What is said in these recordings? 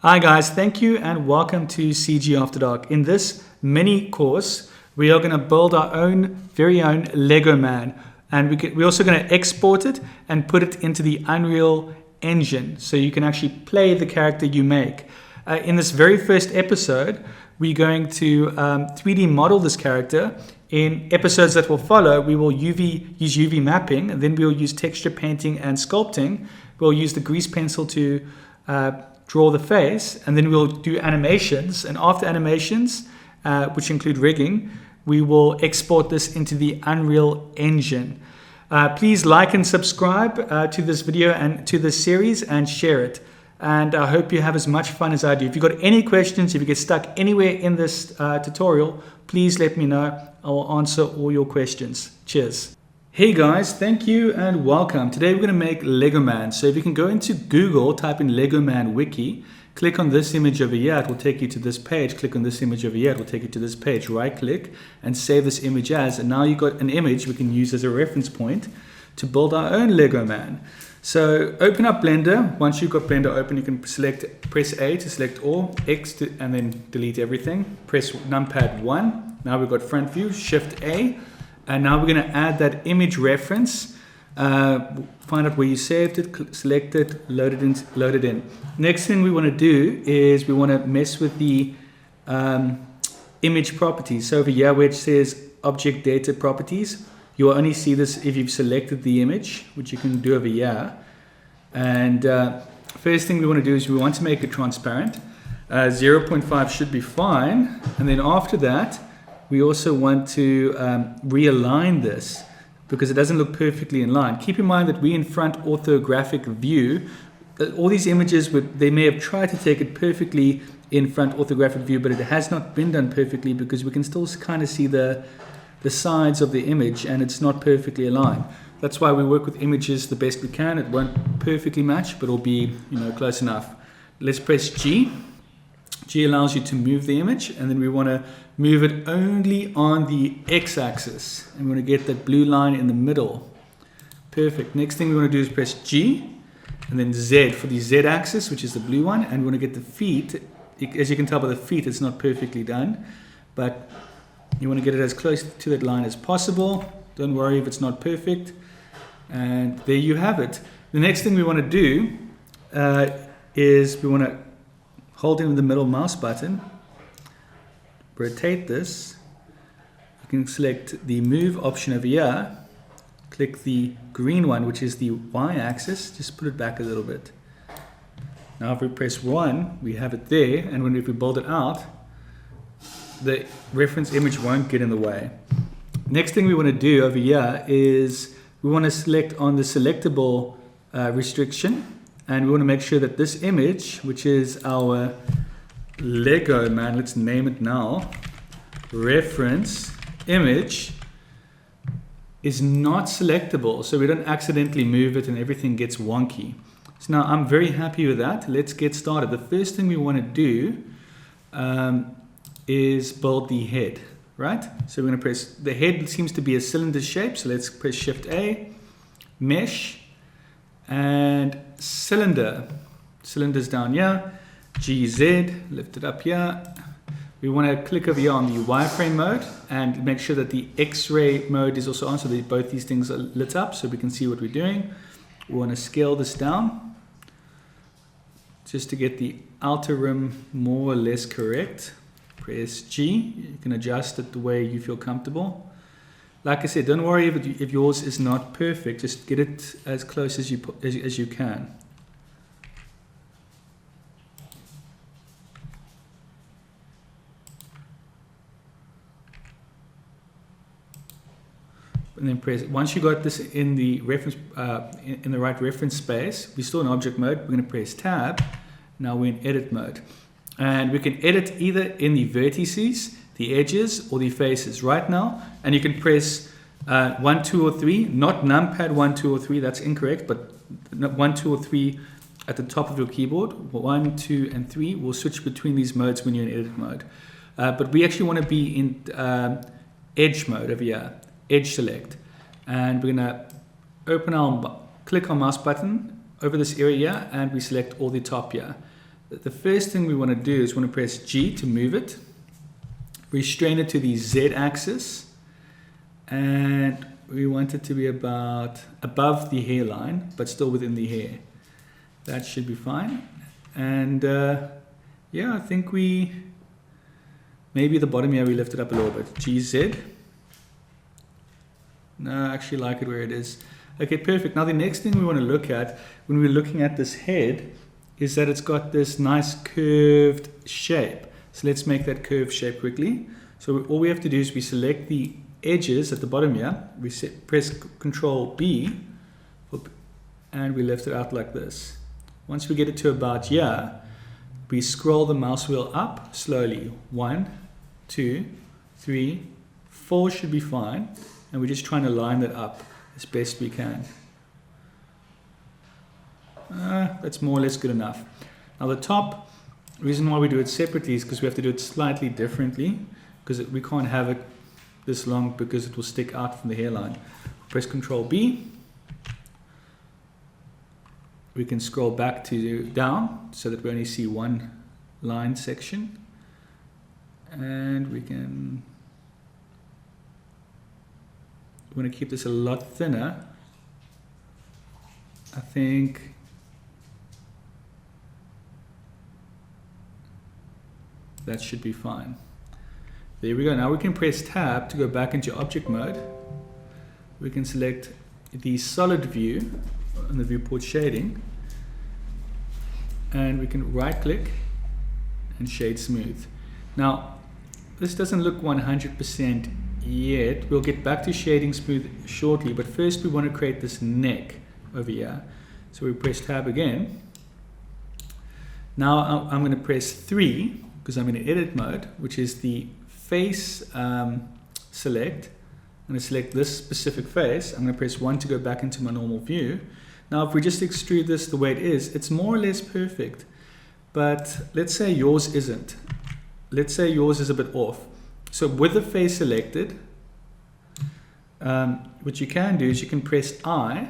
Hi guys, thank you and welcome to CG After Dark. In this mini course, we are going to build our very own Lego man, and we're also going to export it and put it into the Unreal Engine so you can actually play the character you make. In this very first episode, we're going to 3D model this character. In episodes that will follow, we will use UV mapping, and then we'll use texture painting and sculpting. We'll use the grease pencil to draw the face, and then we'll do animations. And after animations, which include rigging, we will export this into the Unreal Engine. Please like and subscribe to this video and to this series and share it. And I hope you have as much fun as I do. If you've got any questions, if you get stuck anywhere in this tutorial, please let me know. I will answer all your questions. Cheers. Hey guys, thank you and welcome. Today we're going to make Lego Man. So if you can go into Google, type in Lego Man Wiki, click on this image over here, it will take you to this page. Click on this image over here, it will take you to this page. Right click and save this image as, and now you've got an image we can use as a reference point to build our own Lego Man. So open up Blender. Once you've got Blender open, you can press A to select all, X and then delete everything. Press numpad 1. Now we've got front view, Shift A. And now we're going to add that image reference, find out where you saved it, select it, load it in. Next thing we want to do is we want to mess with the image properties. So over here where it says object data properties, you will only see this if you've selected the image, which you can do over here. And first thing we want to do is we want to make it transparent. 0.5 should be fine. And then after that, we also want to realign this because it doesn't look perfectly in line. Keep in mind that we're in front orthographic view. All these images, they may have tried to take it perfectly in front orthographic view, but it has not been done perfectly because we can still kind of see the sides of the image and it's not perfectly aligned. That's why we work with images the best we can. It won't perfectly match, but it'll be close enough. Let's press G. G allows you to move the image, and then we want to move it only on the x-axis. And we want to get that blue line in the middle. Perfect. Next thing we want to do is press G, and then Z for the z-axis, which is the blue one. And we want to get the feet. As you can tell by the feet, it's not perfectly done, but you want to get it as close to that line as possible. Don't worry if it's not perfect. And there you have it. The next thing we want to do is we want to hold in the middle mouse button, rotate this. You can select the move option over here, click the green one, which is the y-axis, just put it back a little bit. Now if we press 1, we have it there, and if we build it out, the reference image won't get in the way. Next thing we want to do over here is we want to select on the selectable restriction. And we want to make sure that this image, which is our Lego man, let's name it now, reference image, is not selectable. So we don't accidentally move it and everything gets wonky. So now I'm very happy with that. Let's get started. The first thing we want to do is build the head, right? So we're going to press, the head seems to be a cylinder shape. So let's press Shift A, Mesh, and cylinders down here, GZ, lift it up here. We want to click over here on the wireframe mode and make sure that the X-ray mode is also on so that both these things are lit up so we can see what we're doing. We want to scale this down just to get the outer rim more or less correct. Press G, you can adjust it the way you feel comfortable. Like I said, don't worry if yours is not perfect. Just get it as close as you can. And then press. Once you got this in the reference in the right reference space, we're still in object mode. We're going to press Tab. Now we're in edit mode, and we can edit either in the vertices, the edges, or the faces right now. And you can press 1, 2, or 3, not numpad 1, 2, or 3, that's incorrect, but 1, 2, or 3 at the top of your keyboard. 1, 2, and 3 will switch between these modes when you're in edit mode. But we actually want to be in edge mode over here, edge select. And we're going to click our mouse button over this area here, and we select all the top here. the first thing we want to do is we want to press G to move it, restrain it to the Z axis, and we want it to be about above the hairline, but still within the hair. That should be fine. And yeah, I think maybe the bottom here we lift it up a little bit. GZ. No, I actually like it where it is. Okay, perfect. Now the next thing we want to look at when we're looking at this head is that it's got this nice curved shape. So let's make that curved shape quickly. So all we have to do is we select the edges at the bottom here. We press Control B and we lift it out like this. Once we get it to about here, we scroll the mouse wheel up slowly. 1, 2, 3, 4 should be fine. And we're just trying to line that up as best we can. That's more or less good enough. Now the top, the reason why we do it separately is because we have to do it slightly differently, because we can't have it this long because it will stick out from the hairline. Press Control B. We can scroll back to down so that we only see one line section. And we want to keep this a lot thinner. I think that should be fine. There we go. Now we can press Tab to go back into object mode. We can select the solid view on the viewport shading, and we can right click and shade smooth. Now this doesn't look 100% yet. We'll get back to shading smooth shortly, but first we want to create this neck over here. So we press Tab again. Now I'm going to press 3 because I'm in edit mode, which is the face select. I'm going to select this specific face. I'm going to press 1 to go back into my normal view. Now if we just extrude this the way it is, it's more or less perfect. But let's say yours isn't. Let's say yours is a bit off. So with the face selected, what you can do is you can press I,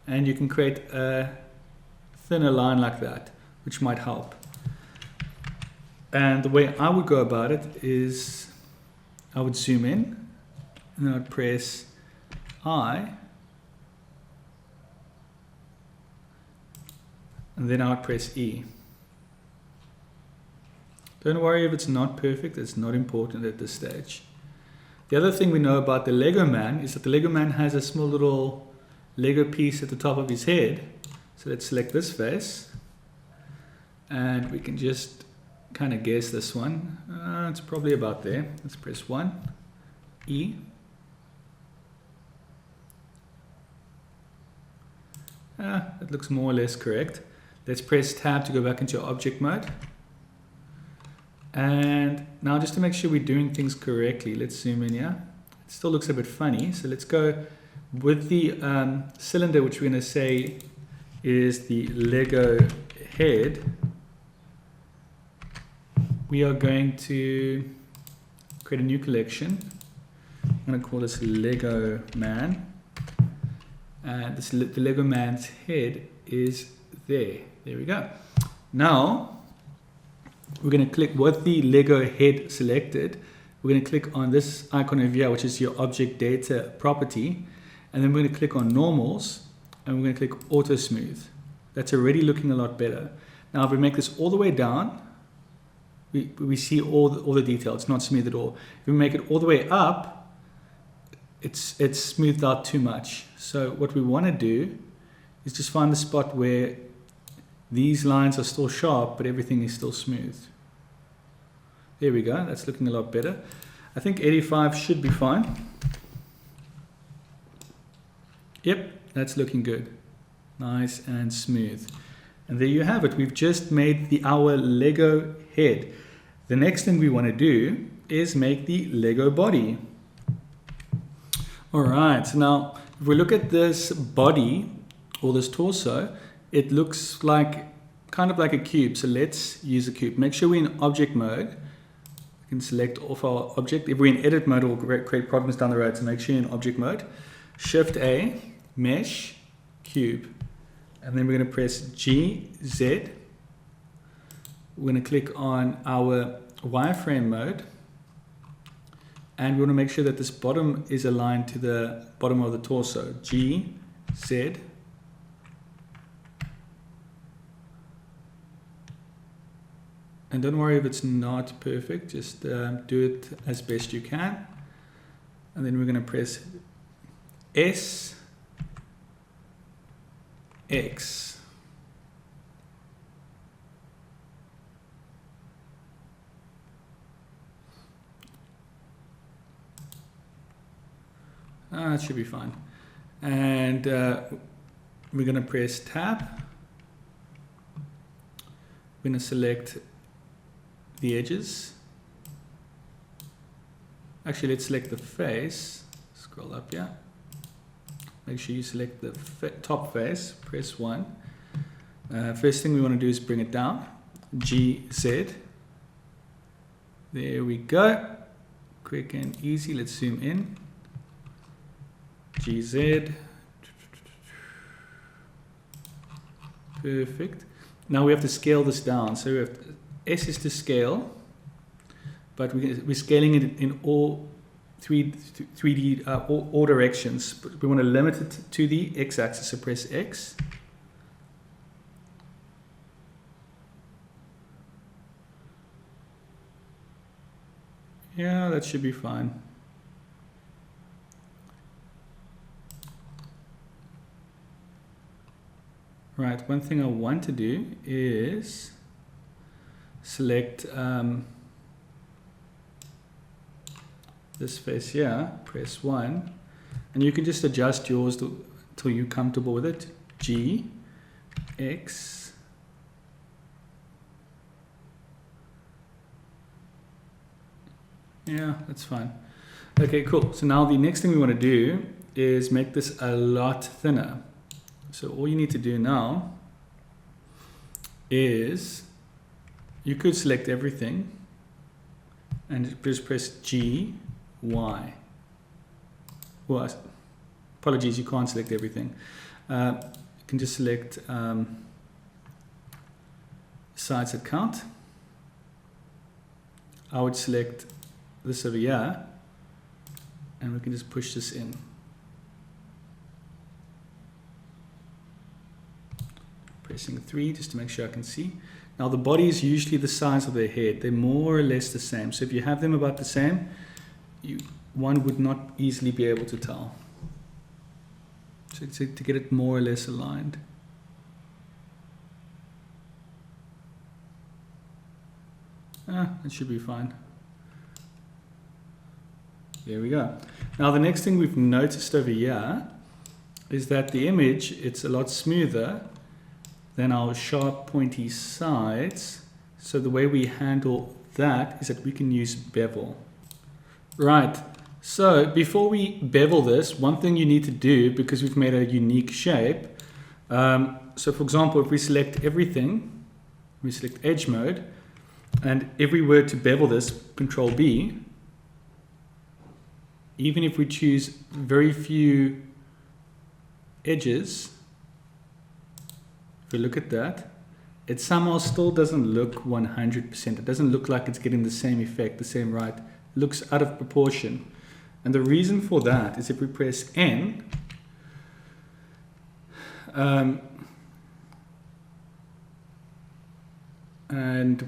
and you can create a thinner line like that, which might help. And the way I would go about it is I would zoom in, and I would press I, and then I would press E. Don't worry if it's not perfect, it's not important at this stage. The other thing we know about the Lego man is that the Lego man has a small little Lego piece at the top of his head. So let's select this face, and we can just kind of guess this one. It's probably about there. Let's press 1, E. It looks more or less correct. Let's press Tab to go back into object mode. And now just to make sure we're doing things correctly, let's zoom in here. It still looks a bit funny, so let's go with the cylinder, which we're going to say is the Lego head. We are going to create a new collection. I'm going to call this Lego Man. And the Lego Man's head is there. There we go. Now we're going to click with the Lego head selected. We're going to click on this icon over here, which is your object data property. And then we're going to click on normals, and we're going to click auto smooth. That's already looking a lot better. Now if we make this all the way down, we see all the detail. It's not smooth at all. If we make it all the way up, it's smoothed out too much. So what we want to do is just find the spot where these lines are still sharp, but everything is still smooth. There we go. That's looking a lot better. I think 85 should be fine. Yep, that's looking good. Nice and smooth. And there you have it. We've just made our Lego head. The next thing we want to do is make the Lego body. All right, so now if we look at this body or this torso, it looks like kind of like a cube. So let's use a cube. Make sure we're in object mode. We can select off our object. If we're in edit mode, it will create problems down the road. So make sure you're in object mode. Shift A, mesh, cube. And then we're going to press G, Z, we're going to click on our wireframe mode, and we want to make sure that this bottom is aligned to the bottom of the torso. G, Z. And don't worry if it's not perfect, just do it as best you can. And then we're going to press S, X. That should be fine. And we're going to press Tab. We're going to select the edges. Actually, let's select the face. Scroll up here. Make sure you select the top face. Press 1. First thing we want to do is bring it down. G, Z. There we go. Quick and easy. Let's zoom in. G, Z. Perfect. Now we have to scale this down. So we have to, S is to scale, but we're scaling it in all 3D all directions. But we want to limit it to the x-axis. So press X. Yeah, that should be fine. Right, one thing I want to do is select this face here, press 1, and you can just adjust yours till you're comfortable with it. G, X, yeah, that's fine. Okay, cool. So now the next thing we want to do is make this a lot thinner. So all you need to do now is you could select everything and just press G, Y. Well, apologies, you can't select everything. You can just select sides that count. I would select this over here, and we can just push this in. Pressing 3 just to make sure I can see. Now the body is usually the size of their head. They're more or less the same. So if you have them about the same, one would not easily be able to tell. So to get it more or less aligned. That should be fine. There we go. Now the next thing we've noticed over here is that the image, it's a lot smoother than our sharp pointy sides. So the way we handle that is that we can use bevel. Right, so before we bevel this, one thing you need to do, because we've made a unique shape, so for example, if we select everything, we select edge mode, and if we were to bevel this, Control B, even if we choose very few edges, if we look at that, it somehow still doesn't look 100%. It doesn't look like it's getting the same effect, the same right. It looks out of proportion. And the reason for that is if we press N, and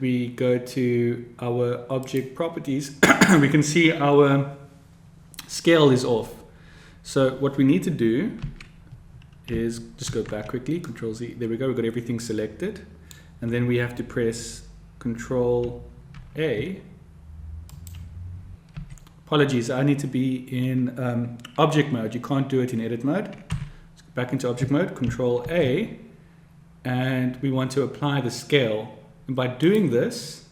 we go to our object properties, we can see our scale is off. So what we need to do is just go back quickly, Control Z, there we go, we've got everything selected, and then we have to press Control A. Apologies, I need to be in object mode, you can't do it in edit mode. Let's go back into object mode, Control A, and we want to apply the scale. And by doing this,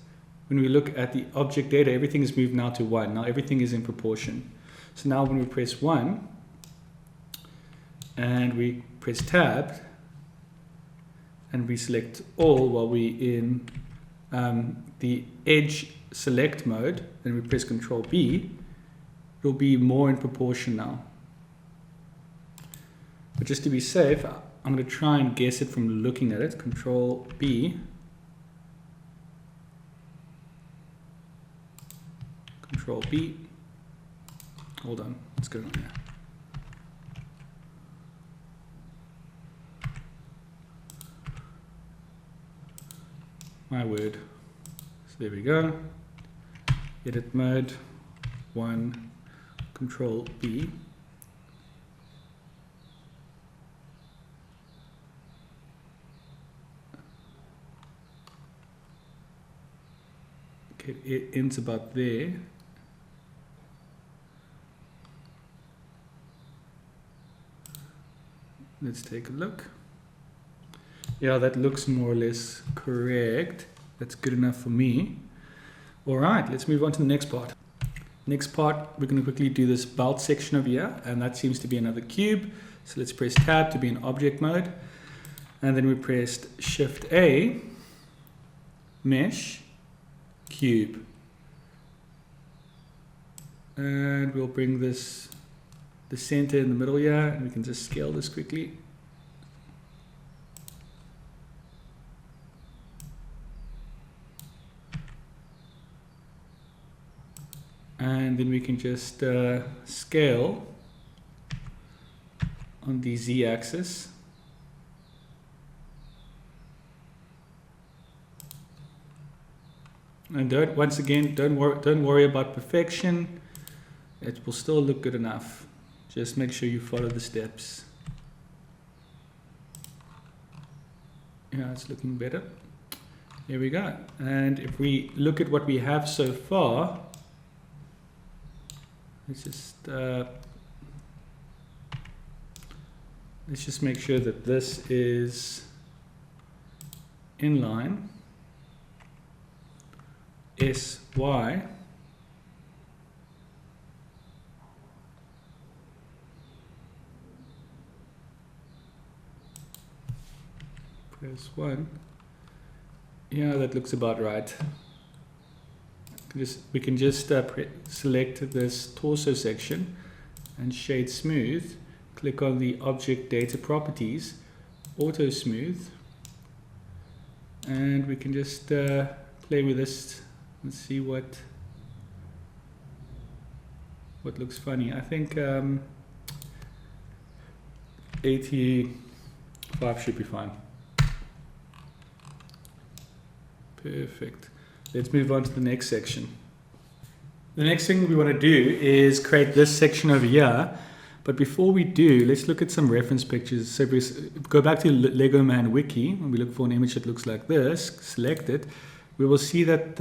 when we look at the object data, everything is moved now to 1. Now everything is in proportion. So now when we press 1, and we press Tab, and we select all while we're in the edge select mode, then we press Control B, it'll be more in proportion now. But just to be safe, I'm going to try and guess it from looking at it. Control B. Control B. Hold on, what's going on here? My word. So there we go. Edit mode 1, Control B. Okay, it ends about there. Let's take a look. Yeah, that looks more or less correct. That's good enough for me. All right, let's move on to the next part. Next part, we're going to quickly do this belt section over here, and that seems to be another cube. So let's press Tab to be in object mode. And then we pressed Shift A, Mesh, Cube. And we'll bring this, the center in the middle here, and we can just scale this quickly. And then we can just scale on the Z-axis. And don't worry about perfection. It will still look good enough. Just make sure you follow the steps. Yeah, it's looking better. Here we go. And if we look at what we have so far, let's just make sure that this is inline. SY. Press 1. Yeah, that looks about right. We can just select this torso section and shade smooth. Click on the object data properties, auto smooth, and we can just play with this and see what looks funny. I think 85 should be fine. Perfect. Let's move on to the next section. The next thing we want to do is create this section over here. But before we do, let's look at some reference pictures. So we go back to Lego Man Wiki, and we look for an image that looks like this, select it. We will see that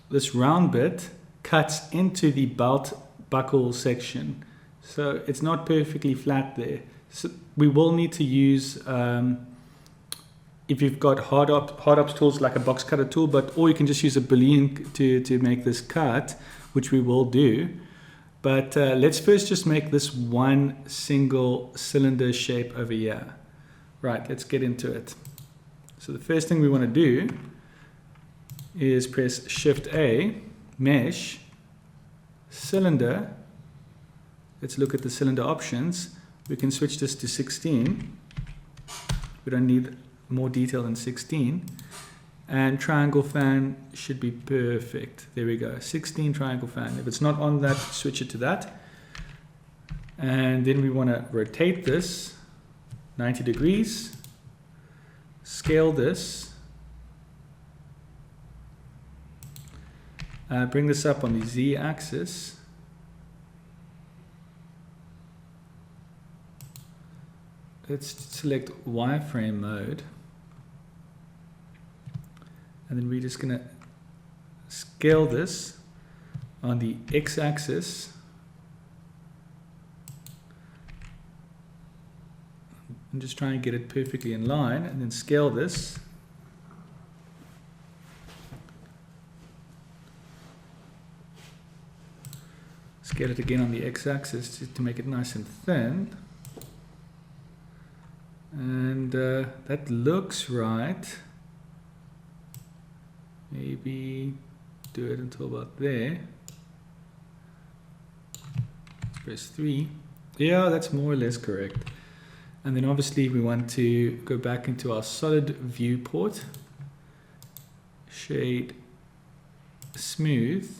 this round bit cuts into the belt buckle section. So it's not perfectly flat there. So we will need to use if you've got hard ops tools like a box cutter tool, or you can just use a Boolean to make this cut, which we will do. But let's first just make this one single cylinder shape over here. Right, let's get into it. So the first thing we want to do is press Shift A, Mesh, Cylinder. Let's look at the cylinder options. We can switch this to 16. We don't need more detail than 16. And triangle fan should be perfect. There we go, 16 triangle fan. If it's not on that, switch it to that. And then we want to rotate this 90 degrees, scale this, bring this up on the Z axis. Let's select wireframe mode. And then we're just going to scale this on the x-axis. And just try and get it perfectly in line, and then scale this. Scale it again on the x-axis to make it nice and thin. And that looks right. Maybe do it until about there. Let's press 3. Yeah, that's more or less correct. And then obviously we want to go back into our solid viewport, shade smooth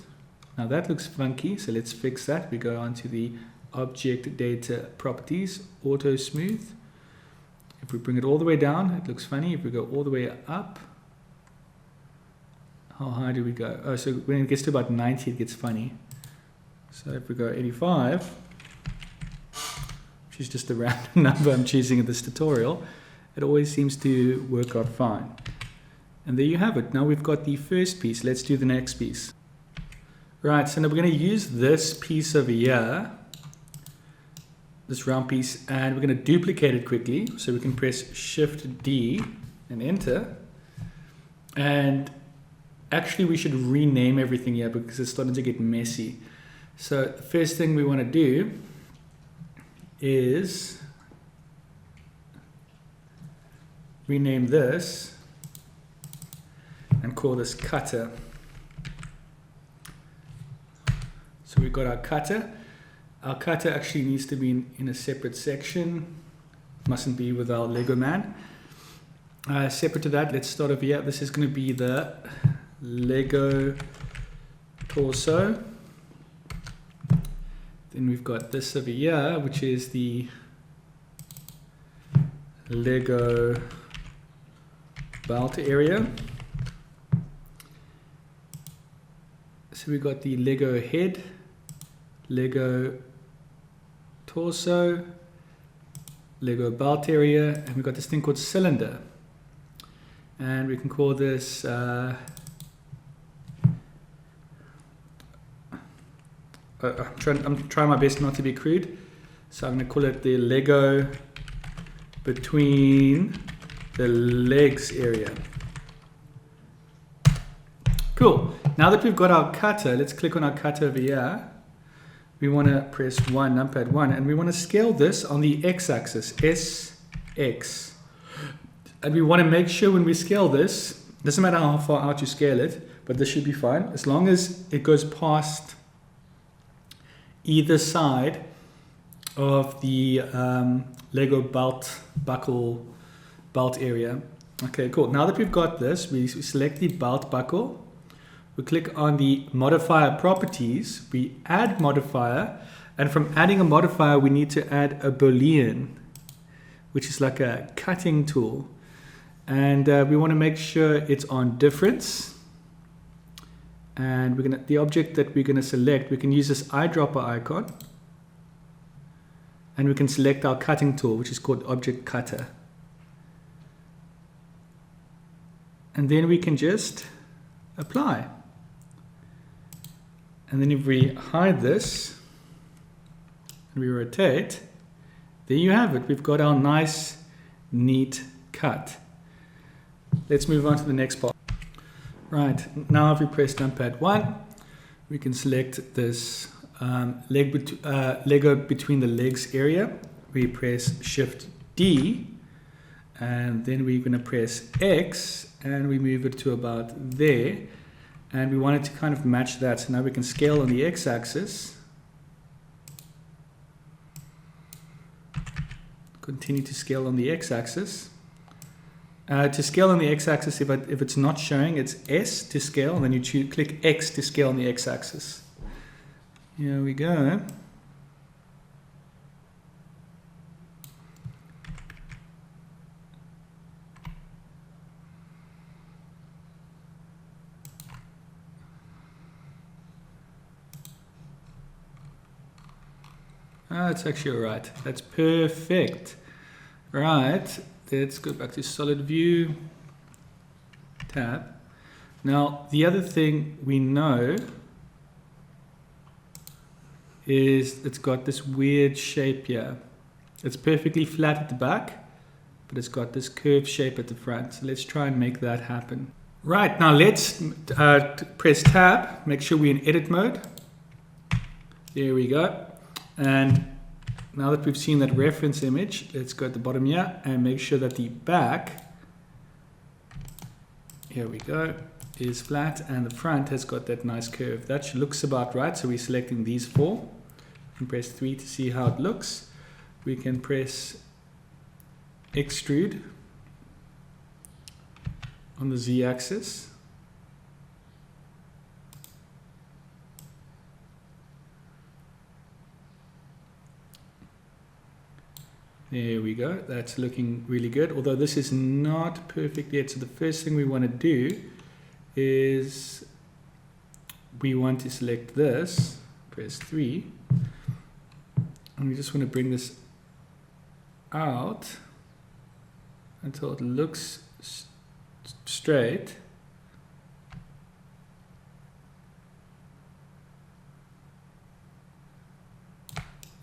Now that looks funky, so let's fix that. We go onto the object data properties, auto smooth. If we bring it all the way down, it looks funny. If we go all the way up, how high do we go? Oh, so when it gets to about 90, it gets funny. So if we go 85, which is just a random number I'm choosing in this tutorial, it always seems to work out fine. And there you have it. Now we've got the first piece. Let's do the next piece. Right, so now we're going to use this piece over here, this round piece, and we're going to duplicate it quickly. So we can press Shift D and enter. And actually we should rename everything here because it's starting to get messy. So the first thing we want to do is rename this and call this cutter. So we've got our cutter. Our cutter actually needs to be in a separate section. Mustn't be with our Lego man. Separate to that, let's start over here. This is going to be the Lego torso. Then we've got this over here, which is the Lego belt area. So we've got the Lego head, Lego torso, Lego belt area, and we've got this thing called cylinder. And we can call this I'm trying my best not to be crude, so I'm going to call it the Lego between the legs area. Cool. Now that we've got our cutter, let's click on our cutter over here. We want to press numpad 1, and we want to scale this on the x-axis, SX. And we want to make sure when we scale this, doesn't matter how far out you scale it, but this should be fine, as long as it goes past either side of the Lego belt area. Okay, cool. Now that we've got this, we select the belt buckle. We click on the modifier properties. We add modifier, and from adding a modifier, we need to add a Boolean, which is like a cutting tool. And we want to make sure it's on difference. And the object that we're gonna select, we can use this eyedropper icon, and we can select our cutting tool, which is called Object Cutter. And then we can just apply. And then if we hide this and we rotate, there you have it. We've got our nice, neat cut. Let's move on to the next part. Right, now if we press numpad 1, we can select this Lego between the legs area. We press Shift D, and then we're going to press X, and we move it to about there. And we want it to kind of match that. So now we can scale on the x-axis. Continue to scale on the x-axis. To scale on the x-axis, if it's not showing, it's S to scale, and then you click X to scale on the x-axis. Here we go. That's actually all right. That's perfect. Right. Let's go back to solid view, tab. Now, the other thing we know is it's got this weird shape here. It's perfectly flat at the back, but it's got this curved shape at the front. So let's try and make that happen. Right, now let's press tab, make sure we're in edit mode. There we go. And now that we've seen that reference image, let's go at the bottom here and make sure that the back, here we go, is flat, and the front has got that nice curve. That looks about right, so we're selecting these four. We can press 3 to see how it looks. We can press extrude on the Z-axis. There we go. That's looking really good, although this is not perfect yet. So the first thing we want to do is we want to select this, press 3, and we just want to bring this out until it looks straight.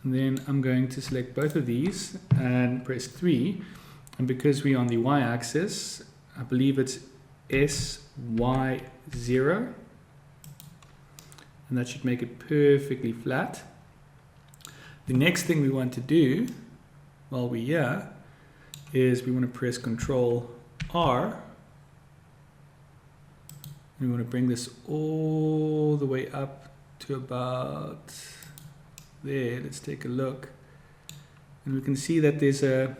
And then I'm going to select both of these and press 3. And because we're on the y-axis, I believe it's SY0. And that should make it perfectly flat. The next thing we want to do while we're here is we want to press Control R. We want to bring this all the way up to about there. Let's take a look. And we can see that there's a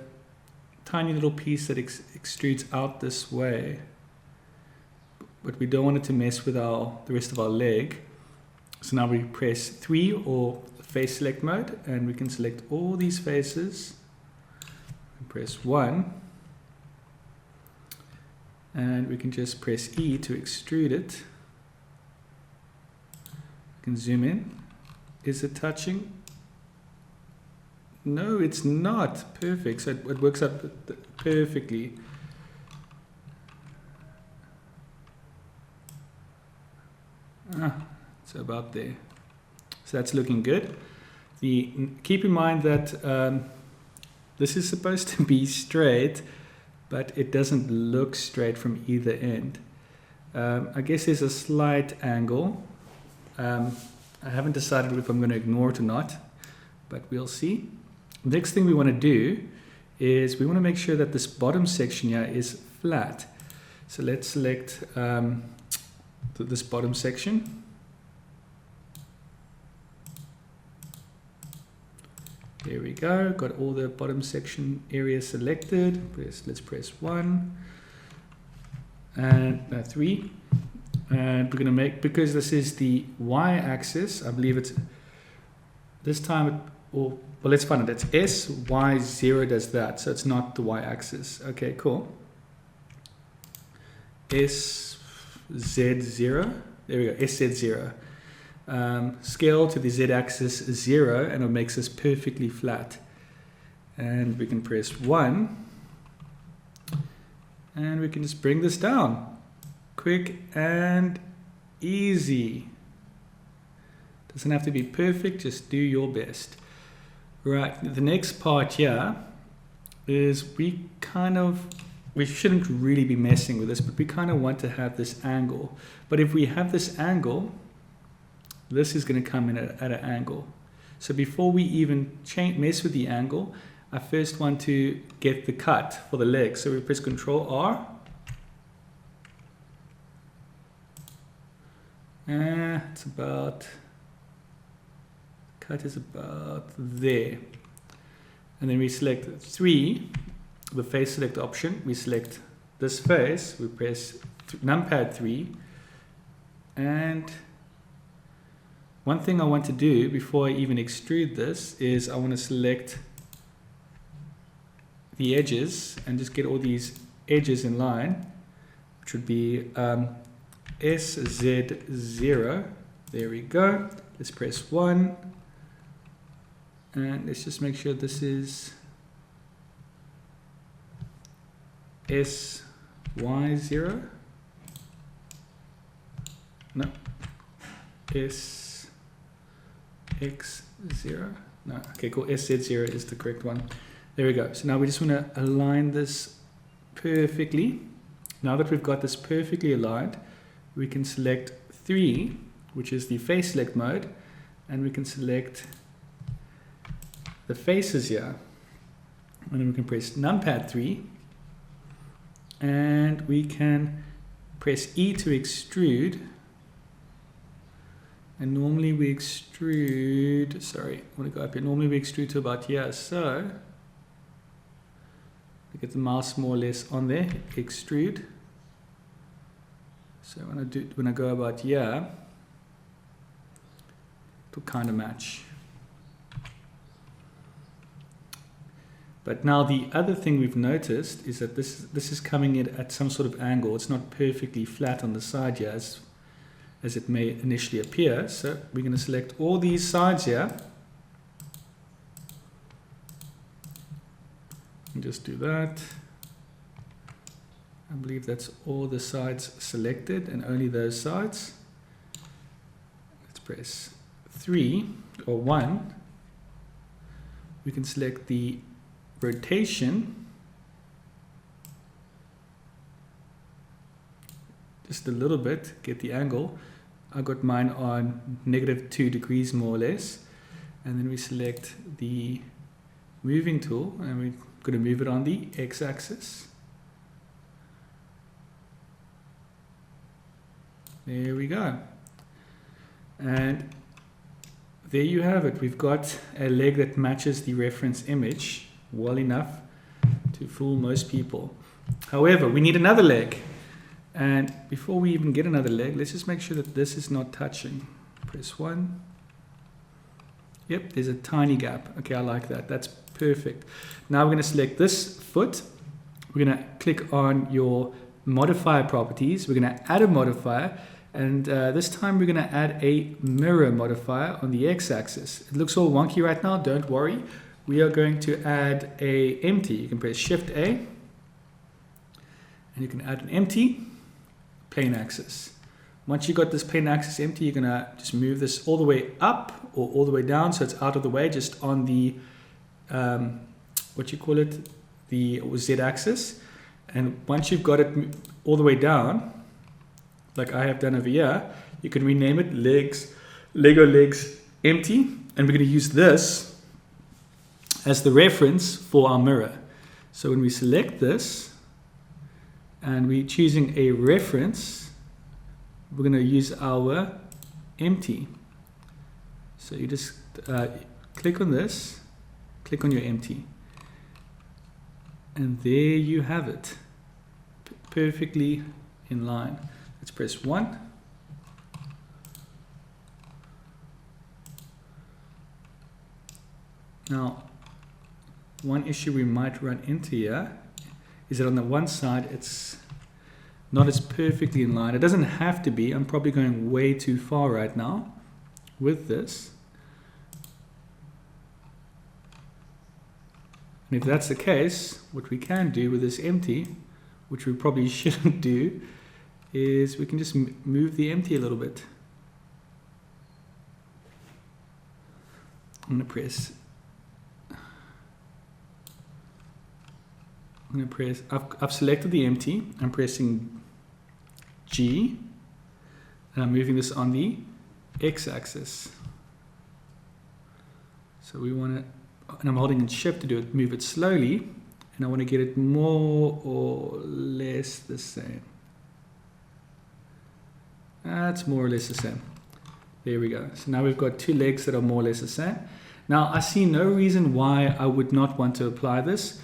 tiny little piece that extrudes out this way. But we don't want it to mess with the rest of our leg. So now we press 3 or face select mode, and we can select all these faces. Press 1. And we can just press E to extrude it. We can zoom in. Is it touching? No, it's not. Perfect. So it works out perfectly. So about there. So that's looking good. Keep in mind that this is supposed to be straight, but it doesn't look straight from either end. I guess there's a slight angle. I haven't decided if I'm going to ignore it or not, but we'll see. Next thing we want to do is we want to make sure that this bottom section here is flat. So let's select this bottom section. There we go, got all the bottom section area selected. Let's press 1 and 3. And we're going to make, because this is the y-axis, I believe it's, this time, well, let's find it. It's SY0 does that, so it's not the y-axis. Okay, cool. SZ0, there we go, SZ0. Scale to the z-axis 0, and it makes this perfectly flat. And we can press 1, and we can just bring this down. Quick and easy. Doesn't have to be perfect, just do your best. Right, the next part here is we shouldn't really be messing with this, but we kind of want to have this angle. But if we have this angle, this is going to come in at an angle. So before we even mess with the angle, I first want to get the cut for the leg. So we press Control R. It's about, cut is about there. And then we select 3, the face select option. We select this face, we press numpad 3. And one thing I want to do before I even extrude this is I want to select the edges and just get all these edges in line, which would be SZ0. There we go. Let's press 1. And let's just make sure this is SY0. No. SX0. No. Okay, cool. SZ0 is the correct one. There we go. So now we just want to align this perfectly. Now that we've got this perfectly aligned, we can select 3, which is the face select mode, and we can select the faces here. And then we can press numpad 3, and we can press E to extrude. And normally we extrude, sorry, I want to go up here. Normally we extrude to about here. So we get the mouse more or less on there, extrude. So when I go about here, it will kind of match. But now the other thing we've noticed is that this is coming in at some sort of angle. It's not perfectly flat on the side here as it may initially appear. So we're going to select all these sides here. And just do that. I believe that's all the sides selected and only those sides. Let's press 3 or 1. We can select the rotation. Just a little bit, get the angle. I got mine on -2 degrees more or less. And then we select the moving tool and we're going to move it on the x-axis. There we go. And there you have it. We've got a leg that matches the reference image well enough to fool most people. However, we need another leg. And before we even get another leg, let's just make sure that this is not touching. Press 1. Yep, there's a tiny gap. Okay, I like that. That's perfect. Now we're going to select this foot. We're going to click on your modifier properties. We're going to add a modifier. And this time we're going to add a mirror modifier on the x-axis. It looks all wonky right now. Don't worry. We are going to add a empty. You can press Shift A. And you can add an empty plane axis. Once you got this plane axis empty, you're going to just move this all the way up or all the way down so it's out of the way, just on the, what you call it, the z-axis. And once you've got it all the way down, like I have done over here, you can rename it Lego legs empty, and we're going to use this as the reference for our mirror. So when we select this and we're choosing a reference, we're going to use our empty. So you just click on this, click on your empty, and there you have it, perfectly in line. Let's press 1. Now, one issue we might run into here is that on the one side it's not as perfectly in line. It doesn't have to be. I'm probably going way too far right now with this. And if that's the case, what we can do with this empty, which we probably shouldn't do, is we can just move the empty a little bit. I'm going to press, I've selected the empty. I'm pressing G, and I'm moving this on the x-axis. So we want to, and I'm holding in Shift to do it, move it slowly, and I want to get it more or less the same. That's more or less the same. There we go. So now we've got two legs that are more or less the same. Now I see no reason why I would not want to apply this.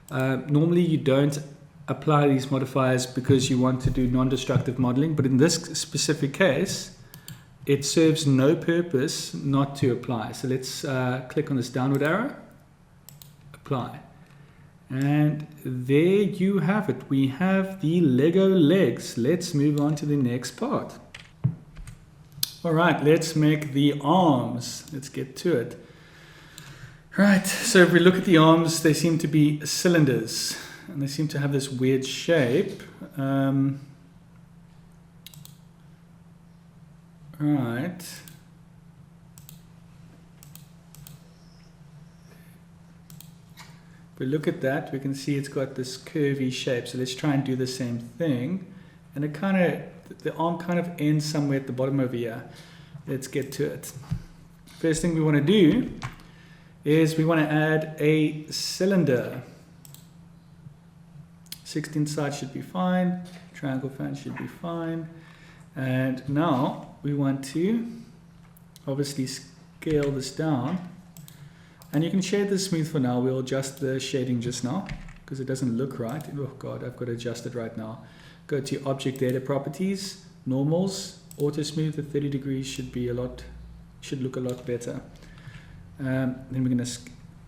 Normally you don't apply these modifiers because you want to do non-destructive modeling, but in this specific case, it serves no purpose not to apply. So let's click on this downward arrow, apply. And there you have it. We have the Lego legs. Let's move on to the next part. All right, let's make the arms. Let's get to it. Right, so if we look at the arms, they seem to be cylinders, and they seem to have this weird shape. Right. If we look at that, we can see it's got this curvy shape. So let's try and do the same thing. And it kind of, the arm kind of ends somewhere at the bottom over here. Let's get to it. First thing we want to do is we want to add a cylinder. 16 sides should be fine. Triangle fan should be fine. And now we want to obviously scale this down. And you can shade this smooth for now. We'll adjust the shading just now because it doesn't look right. Oh God, I've got to adjust it right now. Go to Object Data Properties, Normals, Auto Smooth at 30 degrees should look a lot better. Then we're going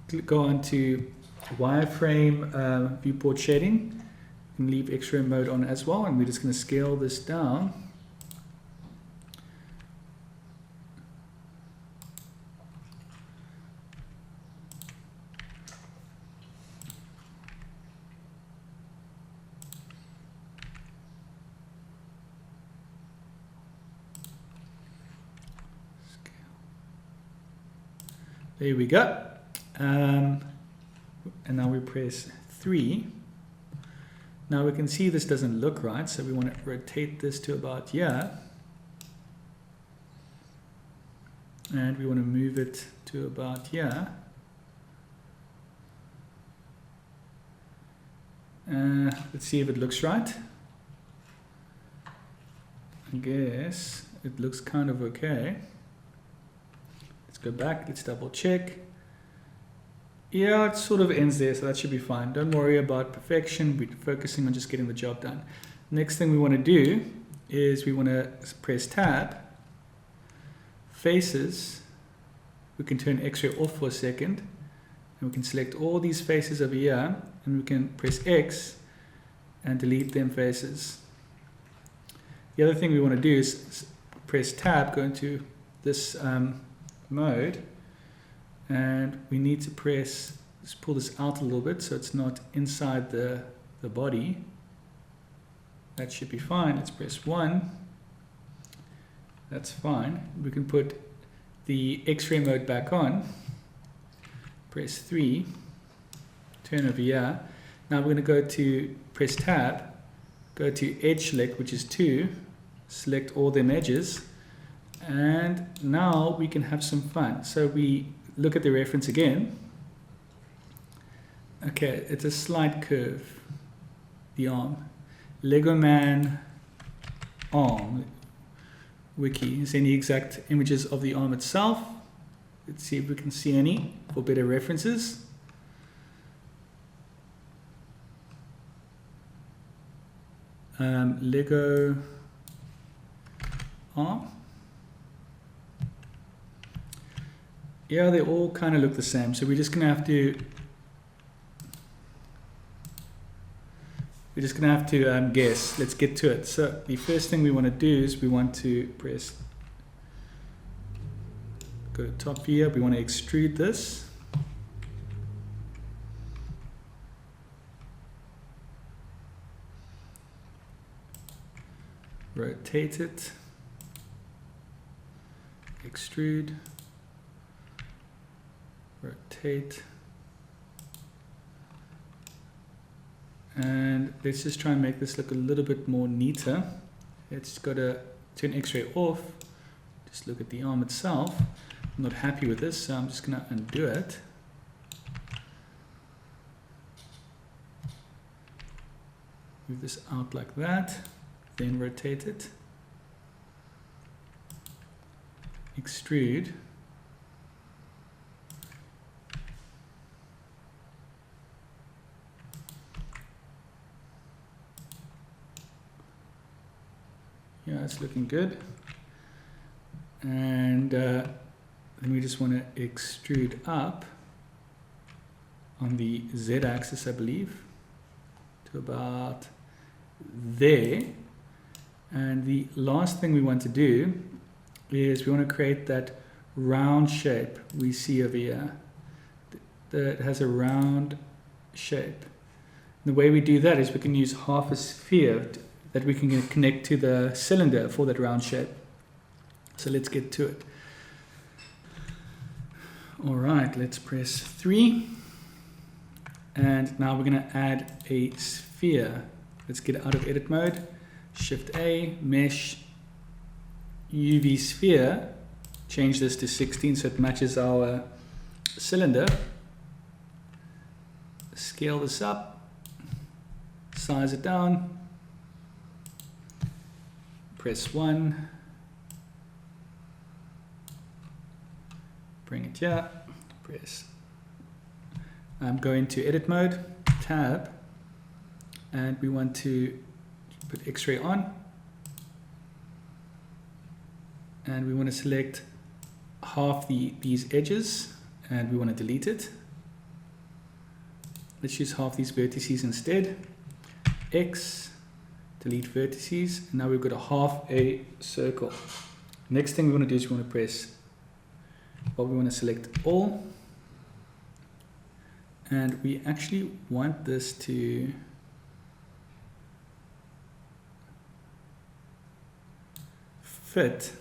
to go on to wireframe viewport shading. You can leave X-ray mode on as well, and we're just going to scale this down. There we go. And now we press 3. Now we can see this doesn't look right, so we want to rotate this to about here. And we want to move it to about here. Let's see if it looks right. I guess it looks kind of okay. Let's go back, let's double check. Yeah, it sort of ends there, so that should be fine. Don't worry about perfection. We're focusing on just getting the job done. Next thing we want to do is we want to press tab, faces. We can turn X-ray off for a second, and we can select all these faces over here, and we can press X and delete them faces. The other thing we want to do is press tab, go into this mode, and we need to press, let's pull this out a little bit so it's not inside the body. That should be fine. Let's press 1. That's fine. We can put the X-ray mode back on. Press 3. Turn over here. Now we're going to go to press tab, go to edge select, which is 2. Select all them edges. And now we can have some fun. So we look at the reference again. Okay, it's a slight curve, the arm. Lego Man arm wiki. Is any exact images of the arm itself? Let's see if we can see any for better references. Lego arm. Yeah, they all kind of look the same, so we're just gonna have to guess. Let's get to it. So the first thing we want to do is we want to press, go to top here, we want to extrude this. Rotate it, extrude, rotate, and let's just try and make this look a little bit more neater. Let's go to turn X-ray off, just look at the arm itself. I'm not happy with this, so I'm just going to undo it. Move this out like that, then rotate it, extrude, yeah, it's looking good. And then we just want to extrude up on the Z-axis, I believe, to about there. And the last thing we want to do is we want to create that round shape we see over here. That has a round shape. The way we do that is we can use half a sphere that we can connect to the cylinder for that round shape. So let's get to it. All right, let's press 3. And now we're going to add a sphere. Let's get out of edit mode. Shift A, mesh, UV sphere. Change this to 16 so it matches our cylinder. Scale this up. Size it down. Press 1. Bring it here. Press. Go into edit mode, tab, and we want to put X-ray on, and we want to select half these edges, and we want to delete it. let's use half these vertices instead. X, delete vertices, and now we've got a half a circle. Next thing we want to do is we want to press, well, we want to select all, and we actually want this to fit.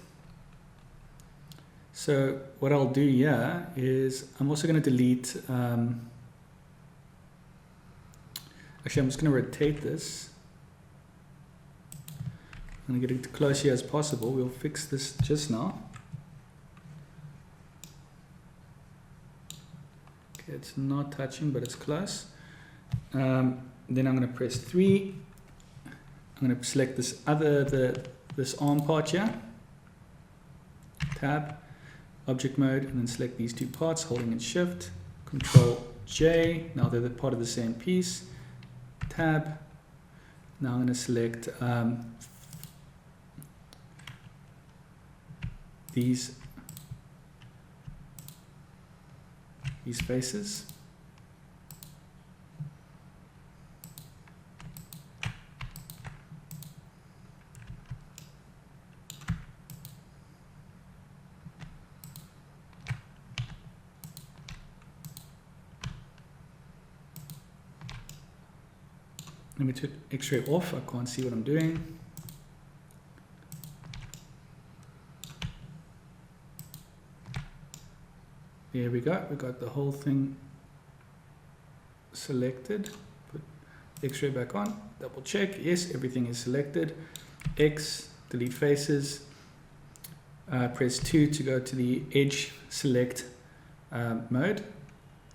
So what I'll do here is I'm also going to delete, actually I'm just going to rotate this. I'm going to get it close here as possible. We'll fix this just now. Okay, it's not touching, but it's close. Then I'm going to press 3. I'm going to select this this arm part here. Tab, object mode, and then select these two parts, holding in Shift, Control J. Now they're part of the same piece. Tab. Now I'm going to select these faces. Let me turn X-ray off. I can't see what I'm doing. There we go. We got the whole thing selected. Put X-ray back on. Double check. Yes, everything is selected. X, delete faces. Press 2 to go to the edge select mode.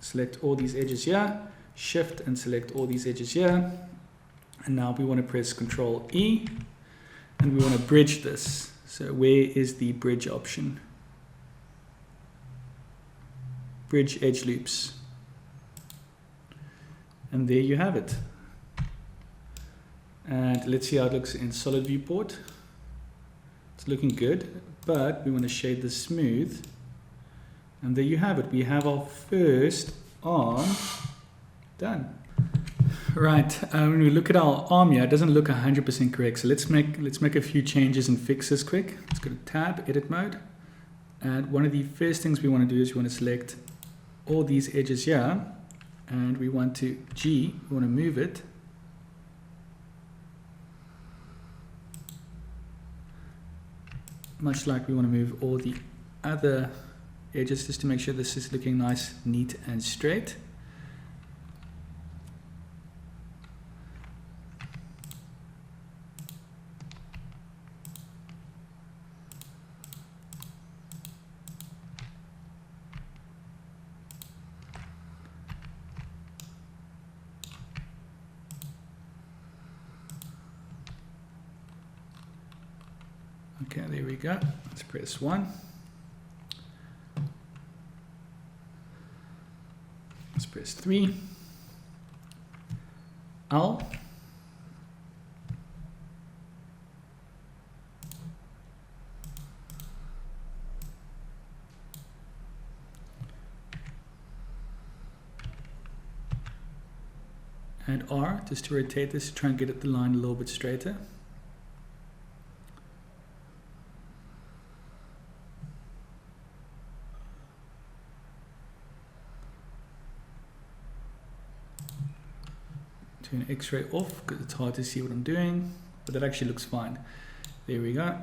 Select all these edges here. Shift and select all these edges here. And now we want to press Control E, and we want to bridge this. So where is the bridge option? Bridge edge loops. And there you have it. And let's see how it looks in solid viewport. It's looking good, but we want to shade this smooth. And there you have it. We have our first arm done. Right, when we look at our arm here, it doesn't look 100% correct. So let's make a few changes and fix this quick. Let's go to Tab, Edit Mode. And one of the first things we want to do is we want to select all these edges here. And we want to we want to move it. Much like we want to move all the other edges, just to make sure this is looking nice, neat, and straight. Okay, there we go. Let's press 1. Let's press 3. L. And R, just to rotate this, to try and get the line a little bit straighter. Turn X-ray off because it's hard to see what I'm doing, but that actually looks fine. There we go.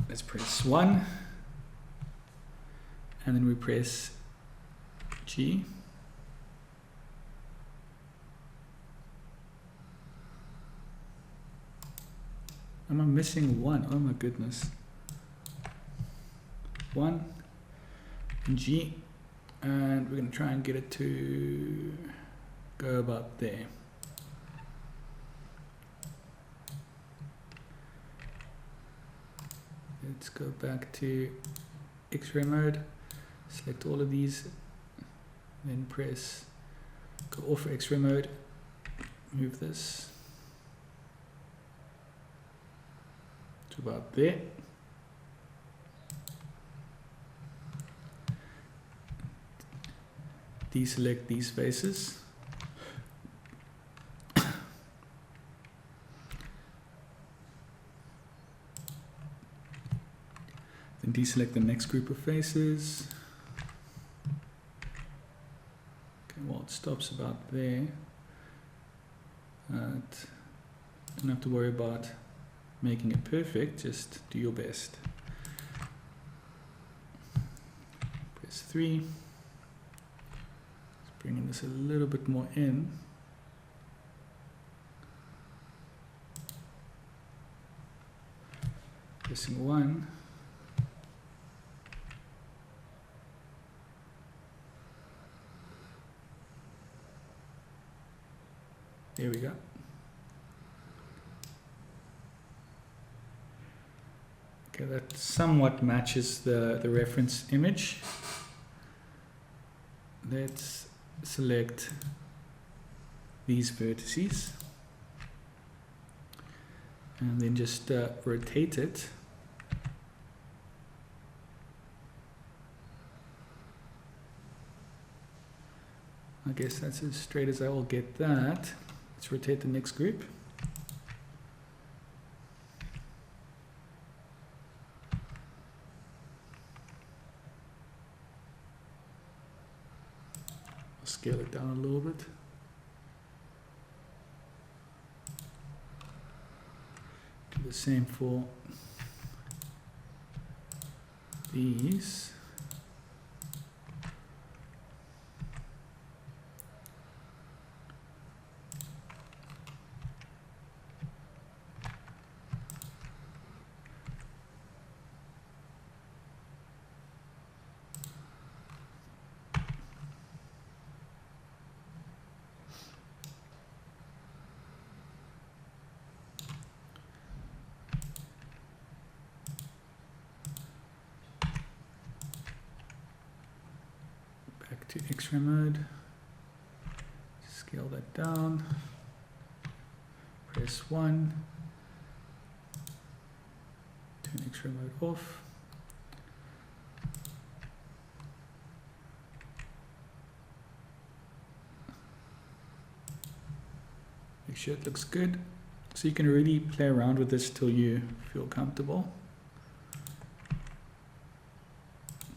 Let's press 1, and then we press G. Am I missing 1? Oh my goodness. 1 and G, and we're going to try and get it to go about there. Let's go back to X-ray mode, select all of these, then press, go off X-ray mode, move this to about there. Deselect these faces. Then deselect the next group of faces. Okay, well, it stops about there. Don't have to worry about making it perfect, just do your best. Press 3. Let's bring in this a little bit more in. Pressing 1. There we go. Okay, that somewhat matches the reference image. Let's select these vertices and then just rotate it. I guess that's as straight as I will get that. Let's rotate the next group. I'll scale it down a little bit. Do the same for these. Back to X-ray mode, scale that down, press 1, turn X-ray mode off. Make sure it looks good. So you can really play around with this till you feel comfortable.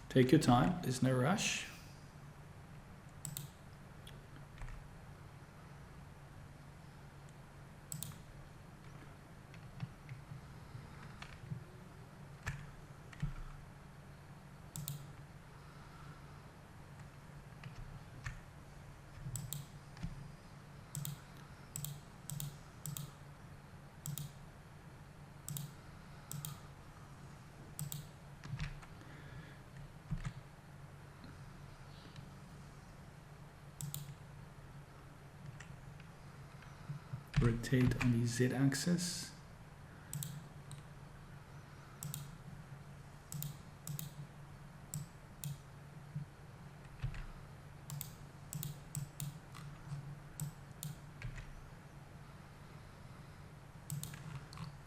Take your time, there's no rush. Rotate on the Z-axis.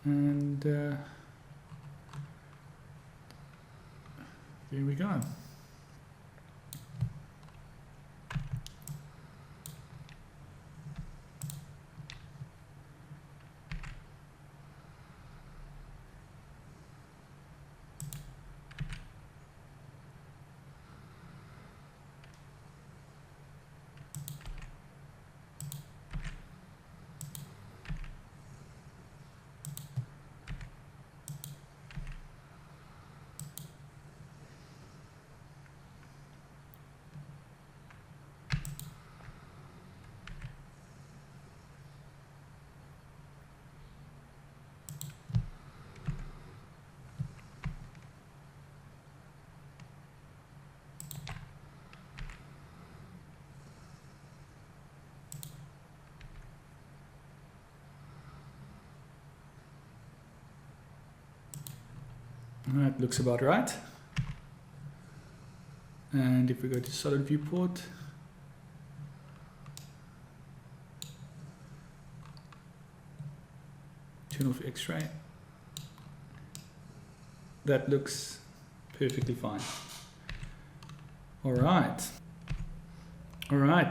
And there we go. That looks about right. And if we go to solid viewport, turn off X-ray, that looks perfectly fine. All right,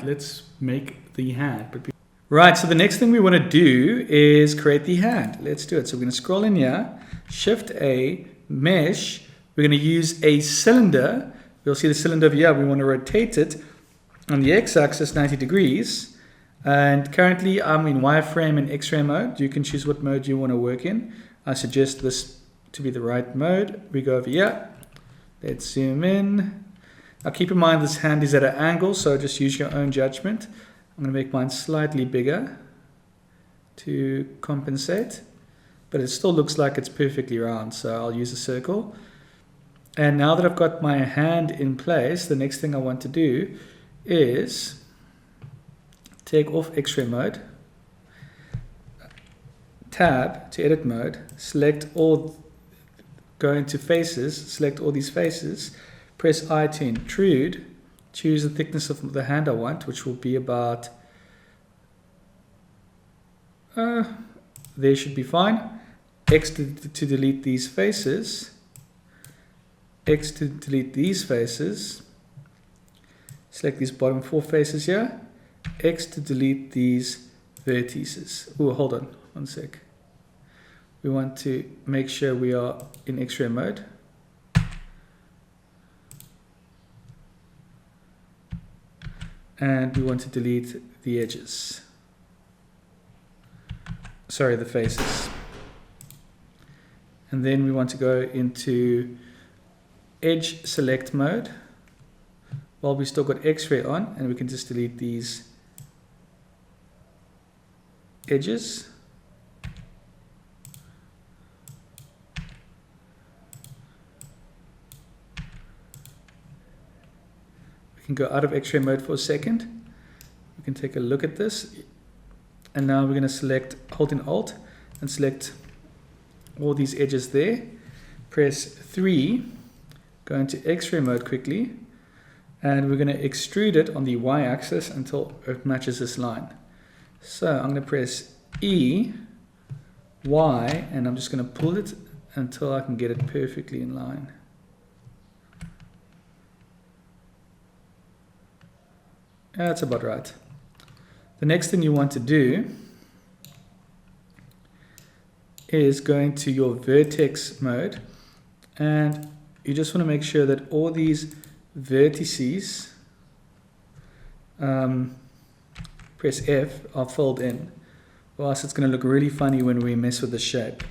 let's make the hand. Right, so the next thing we want to do is create the hand. Let's do it. So we're going to scroll in here, Shift A, Mesh, we're going to use a cylinder. You'll see the cylinder over here. We want to rotate it on the x-axis 90 degrees. And currently I'm in wireframe and x-ray mode. You can choose what mode you want to work in. I suggest this to be the right mode. We go over here. Let's zoom in. Now keep in mind this hand is at an angle, so just use your own judgment. I'm going to make mine slightly bigger to compensate, but it still looks like it's perfectly round, so I'll use a circle. And now that I've got my hand in place, the next thing I want to do is take off X-ray mode, tab to edit mode, select all, go into faces, select all these faces, press I to intrude, choose the thickness of the hand I want, which will be about, there should be fine. X to delete these faces, X to delete these faces, select these bottom 4 faces here, X to delete these vertices. Oh, hold on, one sec. We want to make sure we are in X-ray mode. And we want to delete the edges. Sorry, the faces. And then we want to go into edge select mode while we still got X-ray on, and we can just delete these edges. We can go out of X-ray mode for a second. We can take a look at this, and now we're going to select, hold in Alt and select all these edges there. Press 3, go into X-ray mode quickly, and we're going to extrude it on the y-axis until it matches this line. So I'm going to press E, Y, and I'm just going to pull it until I can get it perfectly in line. That's about right. The next thing you want to do is go into your vertex mode, and you just want to make sure that all these vertices, press F, are filled in, or else it's going to look really funny when we mess with the shape.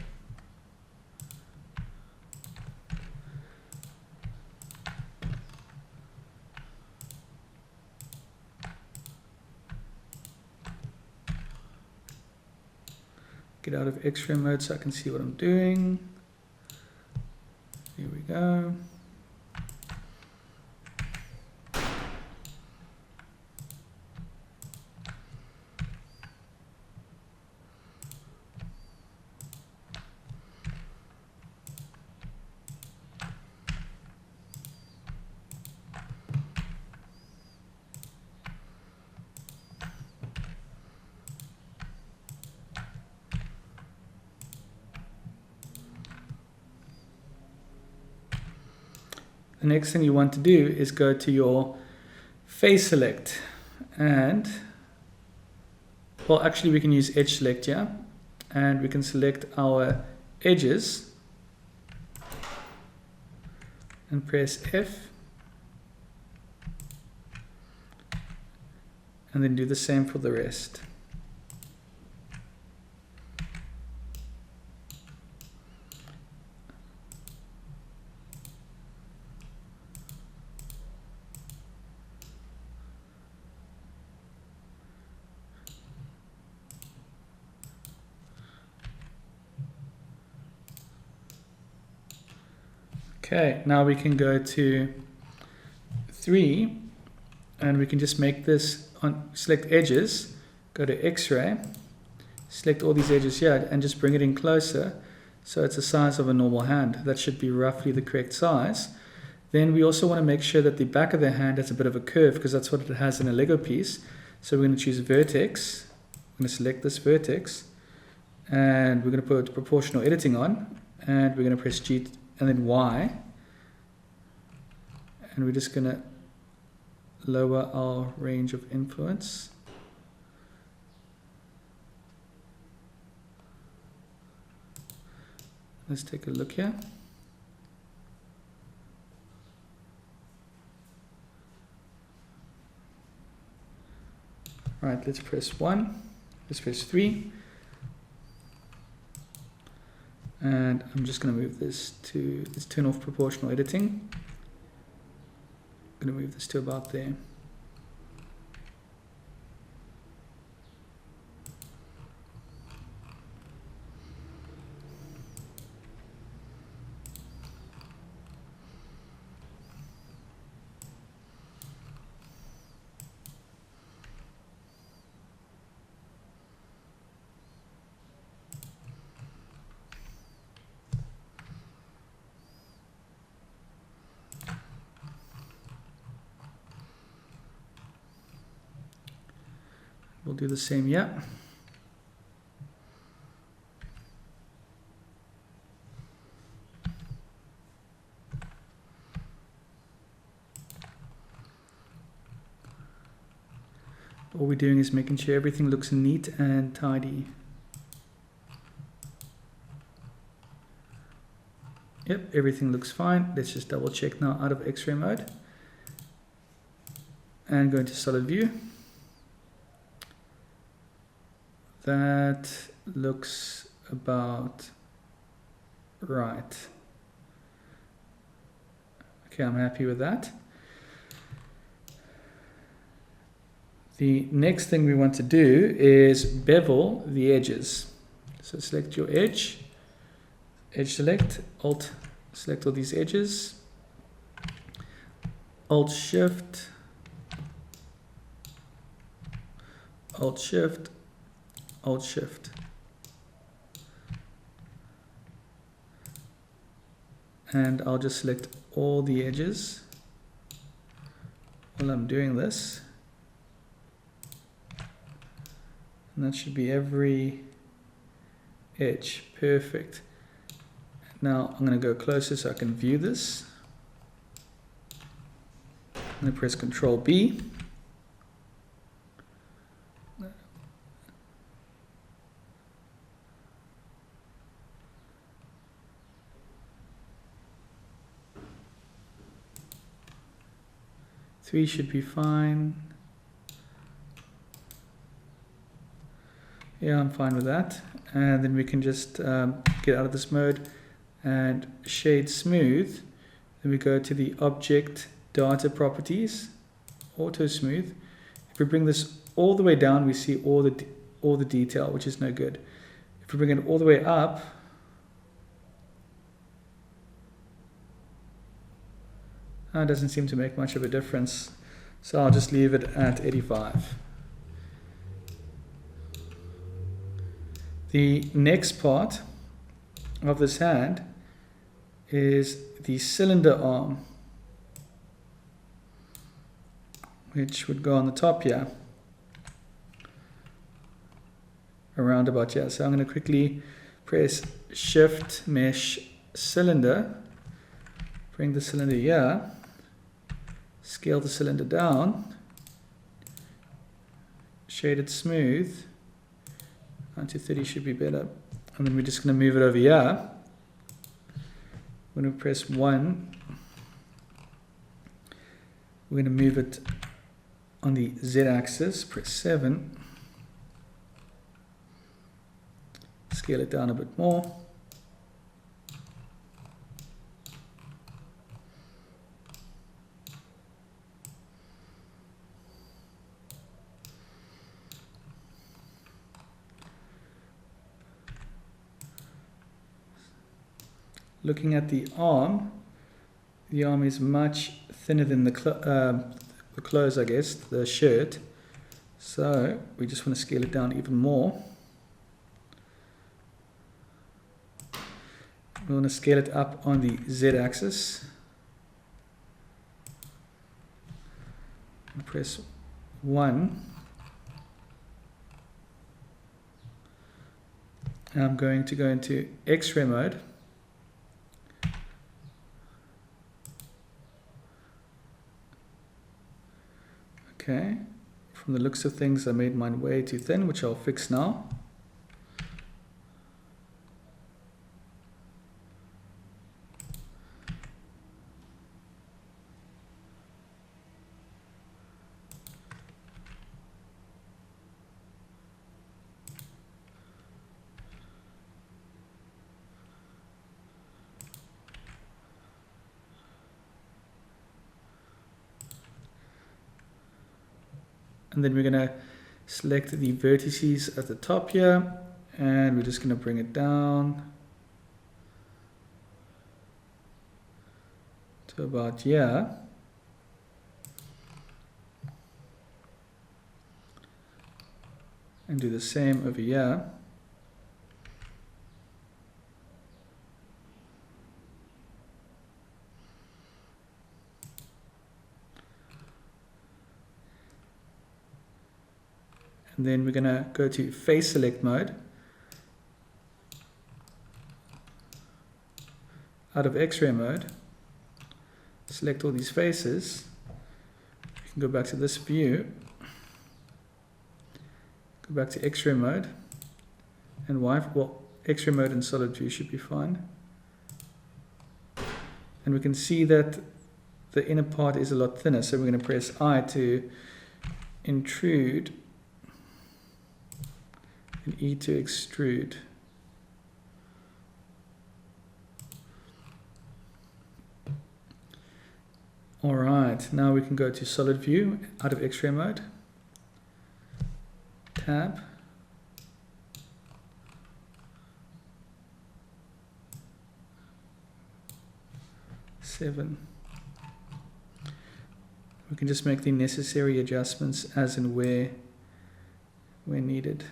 Get out of X-ray mode so I can see what I'm doing. Here we go. The next thing you want to do is go to your face select, and well, actually we can use edge select here, and we can select our edges and press F, and then do the same for the rest. Okay, now we can go to 3, and we can just make this on, select edges, go to X-ray, select all these edges here, and just bring it in closer so it's the size of a normal hand. That should be roughly the correct size. Then we also want to make sure that the back of the hand has a bit of a curve, because that's what it has in a Lego piece. So we're going to choose vertex, I'm going to select this vertex, and we're going to put proportional editing on, and we're going to press G and then Y, and we're just going to lower our range of influence. Let's take a look here. Right, let's press 1, let's press 3, and I'm just going to move this to, let's turn off proportional editing. I'm going to move this to about there. We'll do the same, yeah. All we're doing is making sure everything looks neat and tidy. Yep, everything looks fine. Let's just double check now out of X-ray mode. And go into solid view. That looks about right. Okay, I'm happy with that. The next thing we want to do is bevel the edges. So select your edge, edge select, Alt, select all these edges, Alt Shift, Alt Shift, Alt Shift. And I'll just select all the edges while I'm doing this. And that should be every edge. Perfect. Now I'm going to go closer so I can view this. I'm going to press Control B. Three should be fine. Yeah, I'm fine with that. And then we can just get out of this mode and shade smooth. Then we go to the object data properties, auto smooth. If we bring this all the way down, we see all the detail, which is no good. If we bring it all the way up, it doesn't seem to make much of a difference. So I'll just leave it at 85. The next part of this hand is the cylinder arm, which would go on the top here, around about here. So I'm going to quickly press Shift Mesh Cylinder, bring the cylinder here, scale the cylinder down, shade it smooth, 9 to 30 should be better, and then we're just going to move it over here. We're going to press 1, we're going to move it on the Z-axis, press 7, scale it down a bit more. Looking at the arm is much thinner than the clothes, I guess, the shirt. So we just want to scale it down even more. We want to scale it up on the Z-axis. Press 1. And I'm going to go into X-ray mode. Okay, from the looks of things I made mine way too thin, which I'll fix now. And then we're going to select the vertices at the top here, and we're just going to bring it down to about here. And do the same over here. And then we're going to go to face select mode. Out of X-ray mode, select all these faces. You can go back to this view, go back to X-ray mode, and well, X-ray mode and solid view should be fine. And we can see that the inner part is a lot thinner, so we're going to press I to intrude and E to extrude. Alright, now we can go to solid view out of X-ray mode, tab, seven. We can just make the necessary adjustments as and where needed.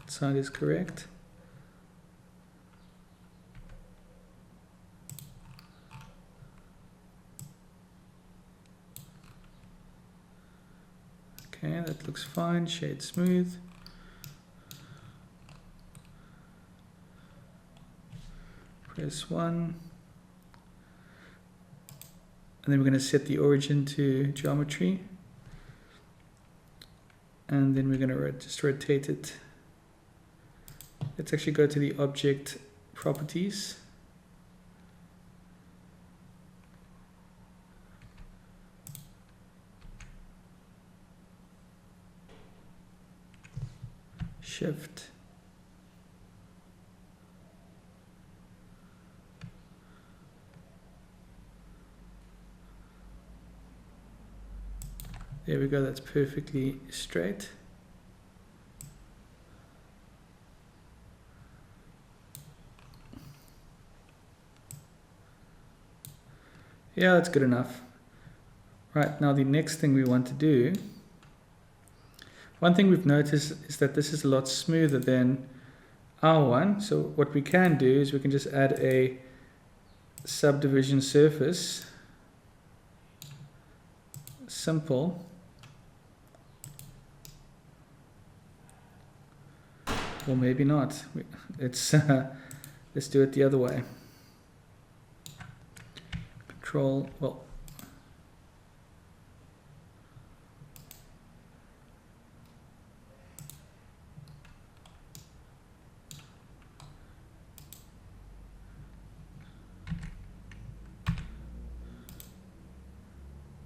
Side is correct. Okay, that looks fine. Shade smooth. Press 1. And then we're going to set the origin to geometry. And then we're going to just rotate it. Let's actually go to the object properties. Shift. There we go, that's perfectly straight. Yeah, that's good enough. Right, now the next thing we want to do, one thing we've noticed is that this is a lot smoother than our one. So what we can do is we can just add a subdivision surface, simple. Or maybe not. Let's do it the other way. Control, well,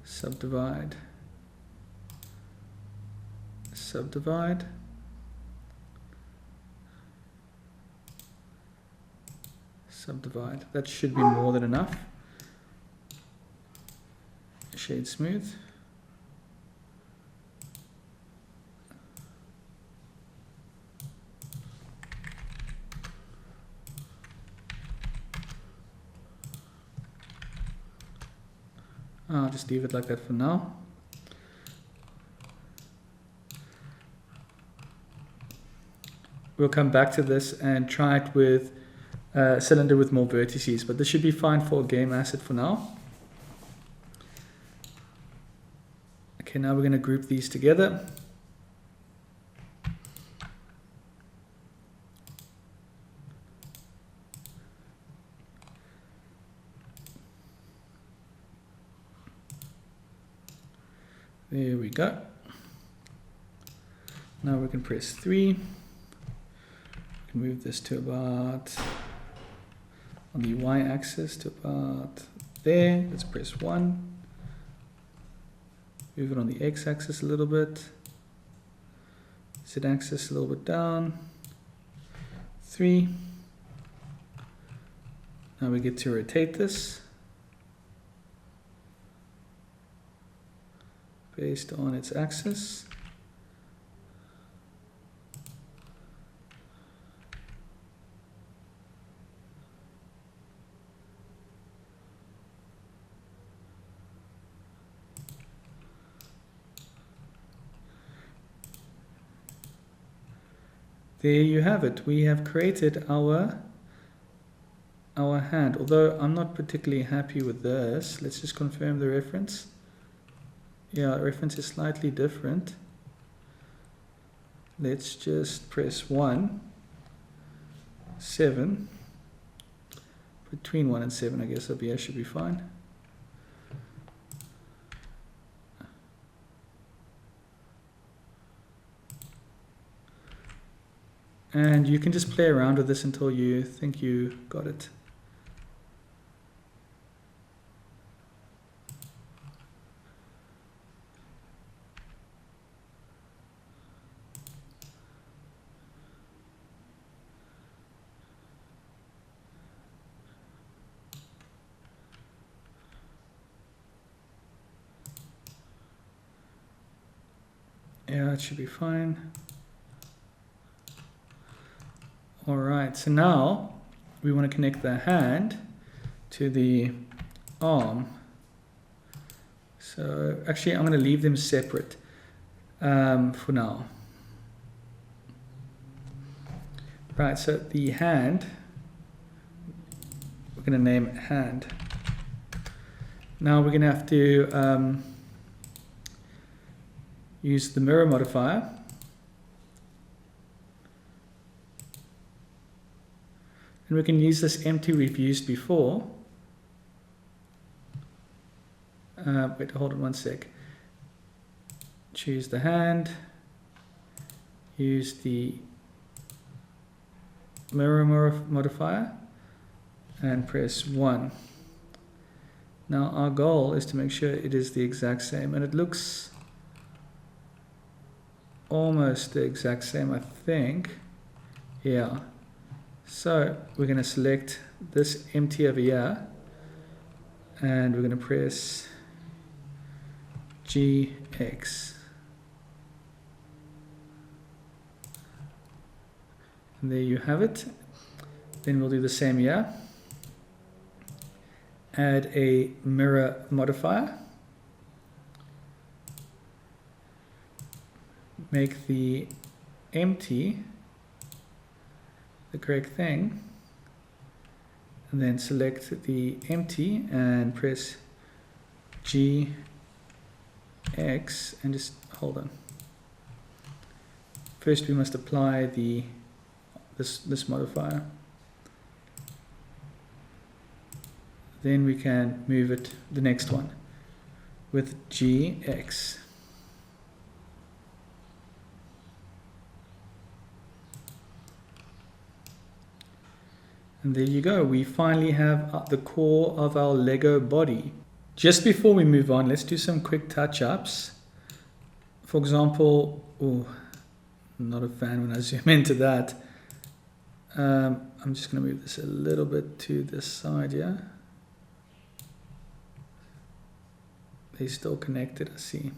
subdivide, subdivide. Subdivide. That should be more than enough. Shade smooth. I'll just leave it like that for now. We'll come back to this and try it with a cylinder with more vertices, but this should be fine for a game asset for now. Okay, now we're going to group these together. There we go. Now we can press 3. We can move this to about, on the y-axis to about there. Let's press 1. Move it on the x-axis a little bit. Z-axis a little bit down. 3. Now we get to rotate this based on its axis. There you have it. We have created our hand. Although I'm not particularly happy with this. Let's just confirm the reference. Yeah, the reference is slightly different. Let's just press 1, 7. Between 1 and 7, I guess I should be fine. And you can just play around with this until you think you got it. Yeah, it should be fine. Alright, so now we want to connect the hand to the arm. So actually I'm going to leave them separate for now. Right, so the hand, we're going to name it hand. Now we're going to have to use the mirror modifier. And we can use this empty we've used before. Wait, hold on one sec. Choose the hand, use the mirror modifier, and press 1. Now our goal is to make sure it is the exact same, and it looks almost the exact same, I think. Yeah. So we're going to select this empty over here, and we're going to press GX. And there you have it. Then we'll do the same here. Add a mirror modifier. Make the empty the correct thing, and then select the empty and press GX and just hold on. First we must apply this modifier. Then we can move it the next one with GX. And there you go, we finally have the core of our Lego body. Just before we move on, let's do some quick touch-ups. For example, oh, I'm not a fan when I zoom into that. I'm just going to move this a little bit to this side here. They're still connected, I see.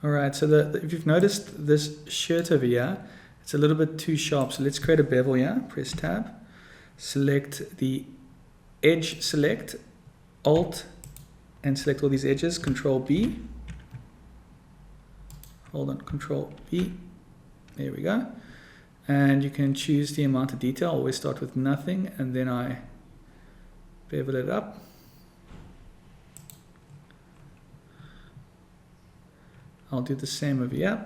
Alright, so if you've noticed this shirt over here, it's a little bit too sharp. So let's create a bevel here. Press tab, select the edge, select Alt, and select all these edges. Control B. Hold on, Control B. There we go. And you can choose the amount of detail. I always start with nothing, and then I bevel it up. I'll do the same over here.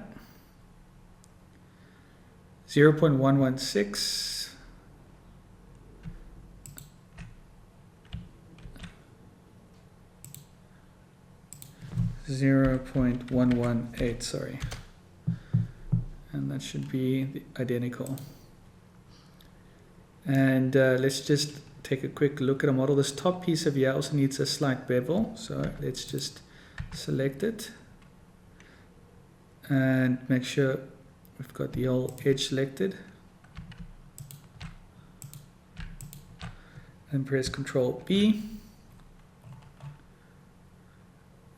0.116. .118, sorry. And that should be identical. And let's just take a quick look at a model. This top piece of here also needs a slight bevel. So let's just select it and make sure we've got the whole edge selected. And press Ctrl B.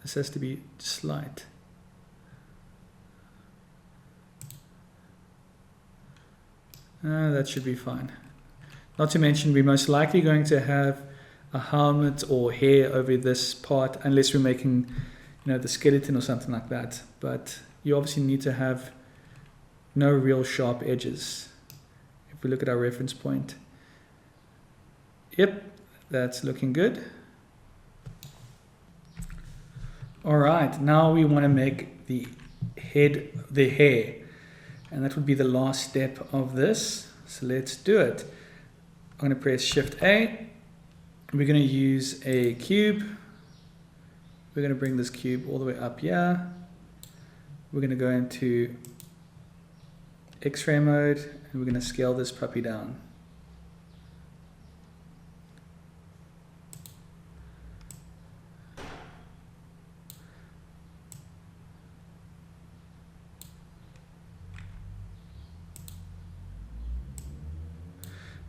This has to be slight. That should be fine. Not to mention, we're most likely going to have a helmet or hair over this part, unless we're making, the skeleton or something like that. But you obviously need to have no real sharp edges. If we look at our reference point, yep, that's looking good. All right, now we want to make the hair, and that would be the last step of this. So let's do it. I'm going to press Shift A. We're going to use a cube. We're going to bring this cube all the way up here. We're going to go into X-ray mode, and we're going to scale this puppy down.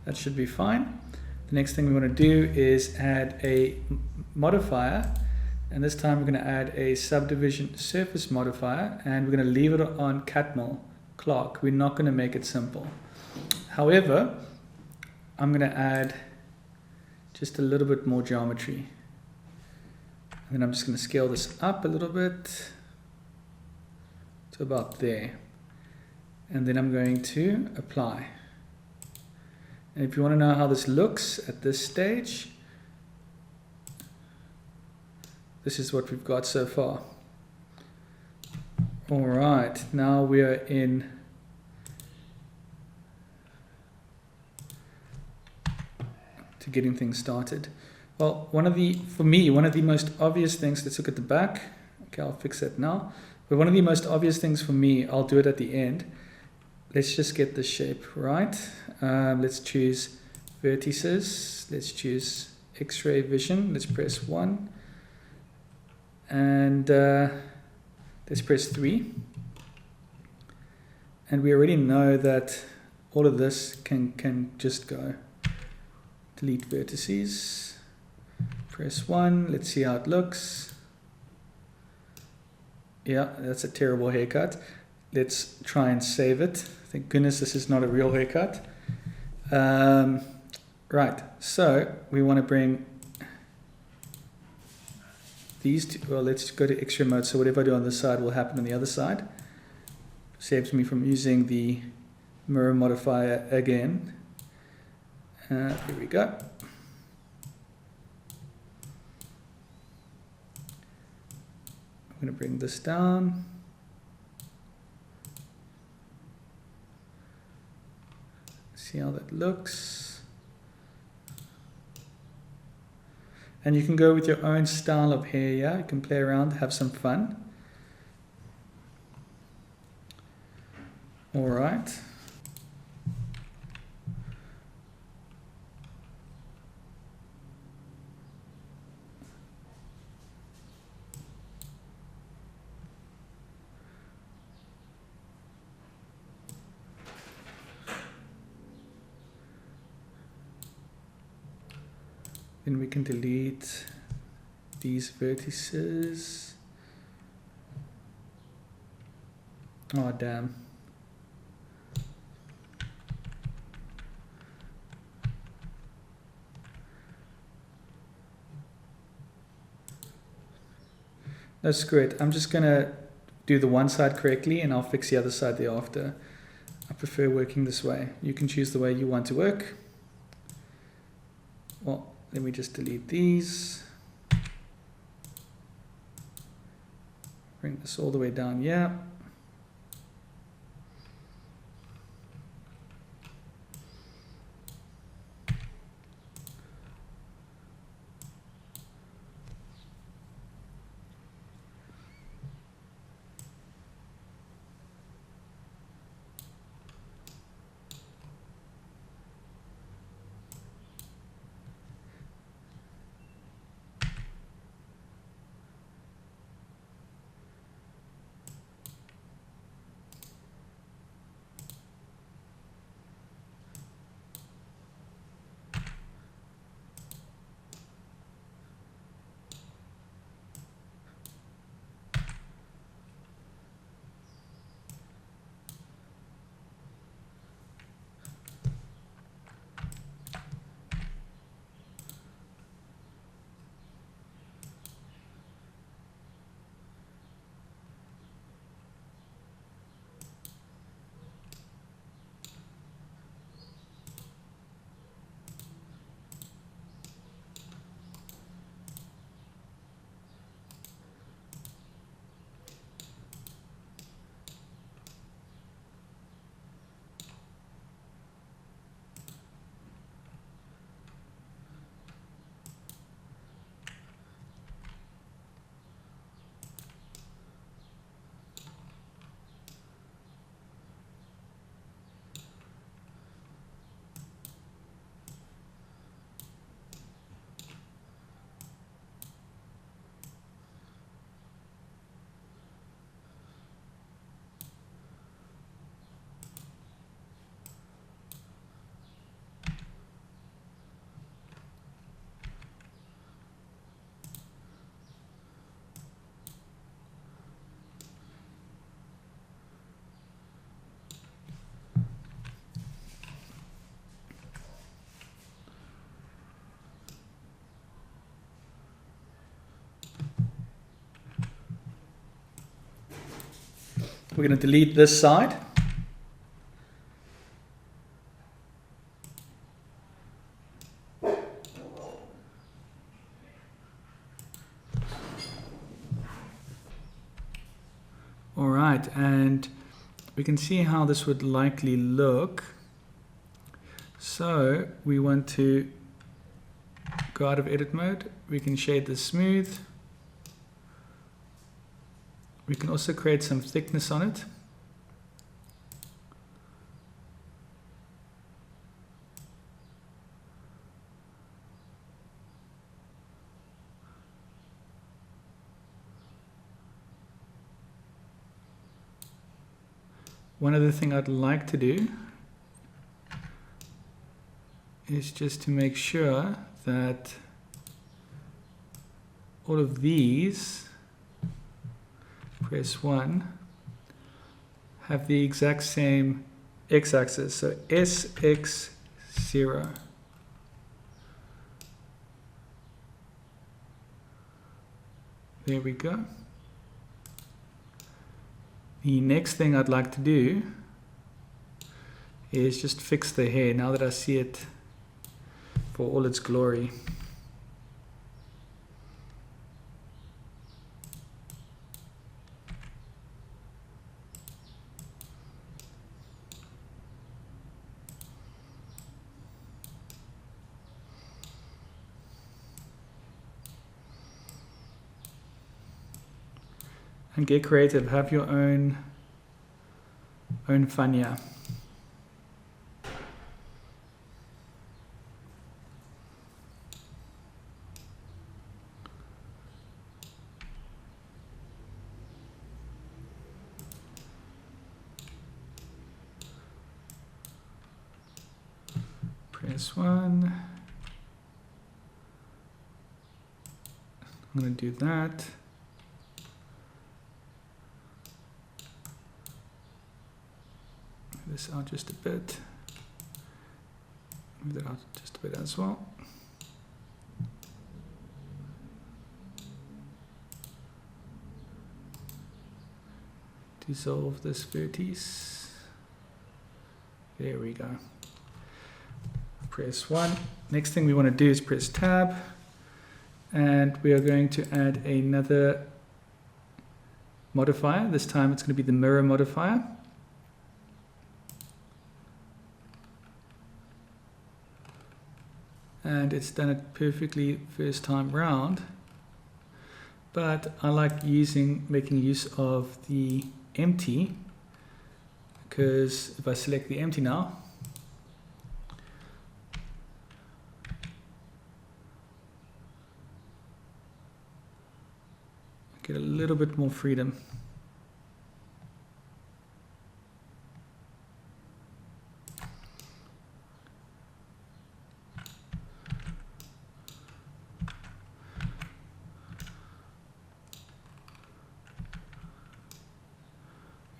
That should be fine. The next thing we want to do is add a modifier, and this time we're going to add a subdivision surface modifier, and we're going to leave it on Catmull Clark. We're not going to make it simple. However, I'm going to add just a little bit more geometry, and then I'm just going to scale this up a little bit to about there, and then I'm going to apply. And if you want to know how this looks at this stage, this is what we've got so far. All right, now we are in to getting things started. Well, for me, one of the most obvious things, let's look at the back. Okay, I'll fix that now. But one of the most obvious things for me, I'll do it at the end. Let's just get the shape right. Let's choose vertices. Let's choose X-ray vision. Let's press 1. And let's press 3. And we already know that all of this can just go. Delete vertices. Press 1. Let's see how it looks. Yeah, that's a terrible haircut. Let's try and save it. Thank goodness this is not a real haircut. Right, so we want to bring these two. Well, let's go to X-ray mode, so whatever I do on this side will happen on the other side. Saves me from using the mirror modifier again. Here we go. I'm going to bring this down. See how that looks. And you can go with your own style of hair, yeah? You can play around, have some fun. All right. Then we can delete these vertices. Oh, damn. That's great. I'm just going to do the one side correctly and I'll fix the other side thereafter. I prefer working this way. You can choose the way you want to work. Well, let me just delete these. Bring this all the way down here. we're going to delete this side. All right, and we can see how this would likely look. So we want to go out of edit mode. We can shade this smooth. We can also create some thickness on it. One other thing I'd like to do is just to make sure that all of these, press 1, have the exact same x-axis, so SX0. There we go. The next thing I'd like to do is just fix the hair now that I see it for all its glory. And get creative, have your own fun here. Press 1. I'm going to do that. Move this out just a bit. Move that out just a bit as well. Dissolve this vertex. There we go. Press 1. Next thing we want to do is press tab, and we are going to add another modifier. This time it's going to be the mirror modifier. And it's done it perfectly first time round, but I like making use of the empty, because if I select the empty now, I get a little bit more freedom.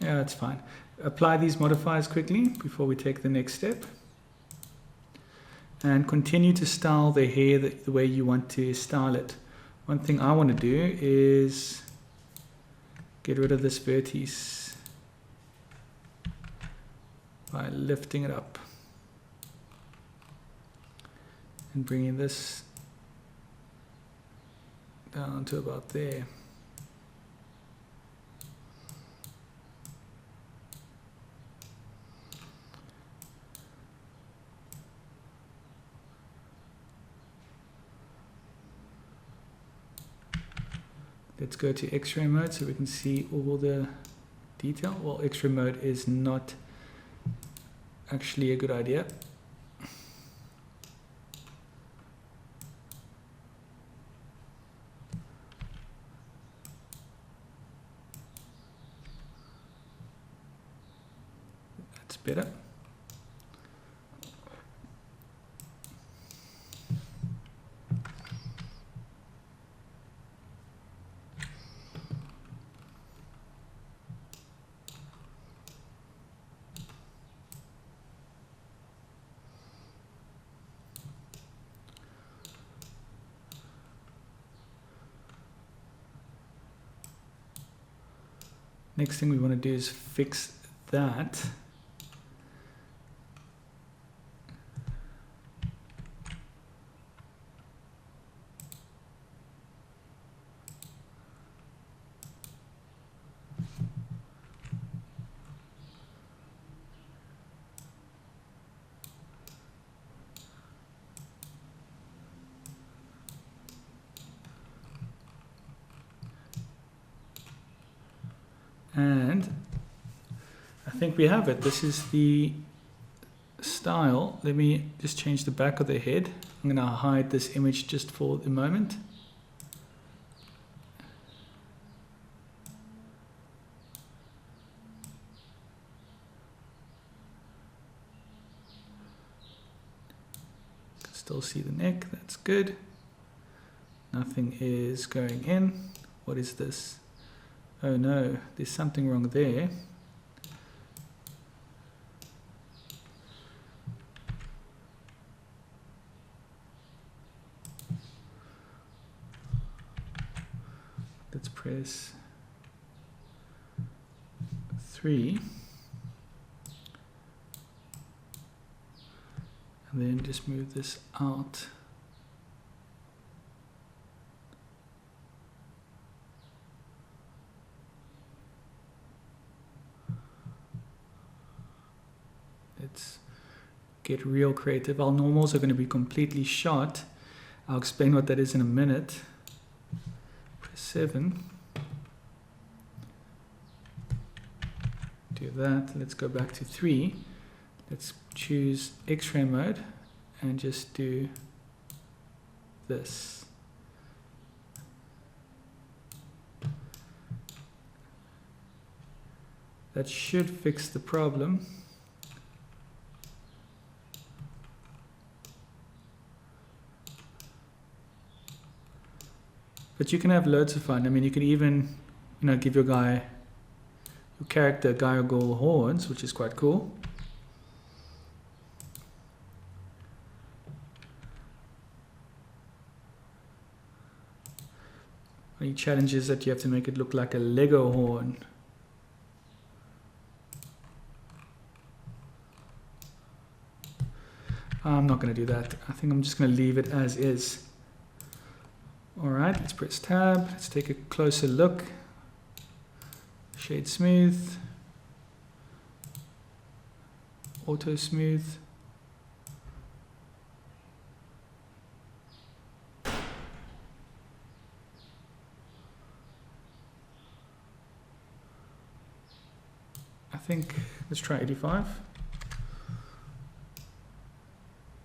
Yeah, that's fine. Apply these modifiers quickly before we take the next step. And continue to style the hair the way you want to style it. One thing I want to do is get rid of this vertex by lifting it up and bringing this down to about there. Let's go to X-ray mode so we can see all the detail. Well, X-ray mode is not actually a good idea. That's better. Next thing we want to do is fix that. And I think we have it. This is the style. Let me just change the back of the head. I'm going to hide this image just for the moment. Can still see the neck. That's good. Nothing is going in. What is this? Oh no, there's something wrong there. Let's press 3. And then just move this out. Let's get real creative. Our normals are going to be completely shot. I'll explain what that is in a minute. Press 7. Do that. Let's go back to 3. Let's choose X-ray mode and just do this. That should fix the problem. But you can have loads of fun. I mean, you can even, give your character guy or girl horns, which is quite cool. Only challenge is that you have to make it look like a Lego horn. I'm not going to do that. I think I'm just going to leave it as is. Alright, let's press tab. Let's take a closer look. Shade smooth. Auto smooth. I think, let's try 85.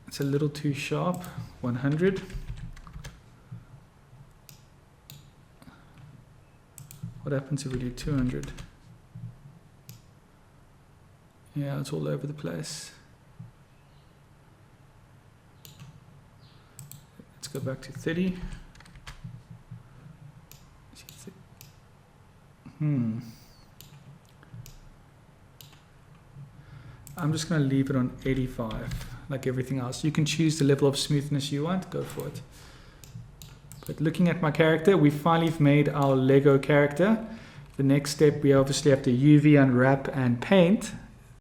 It's a little too sharp. 100. What happens if we do 200? Yeah, it's all over the place. Let's go back to 30. I'm just going to leave it on 85, like everything else. You can choose the level of smoothness you want, go for it. But looking at my character, we finally made our Lego character. The next step, we obviously have to UV unwrap and paint.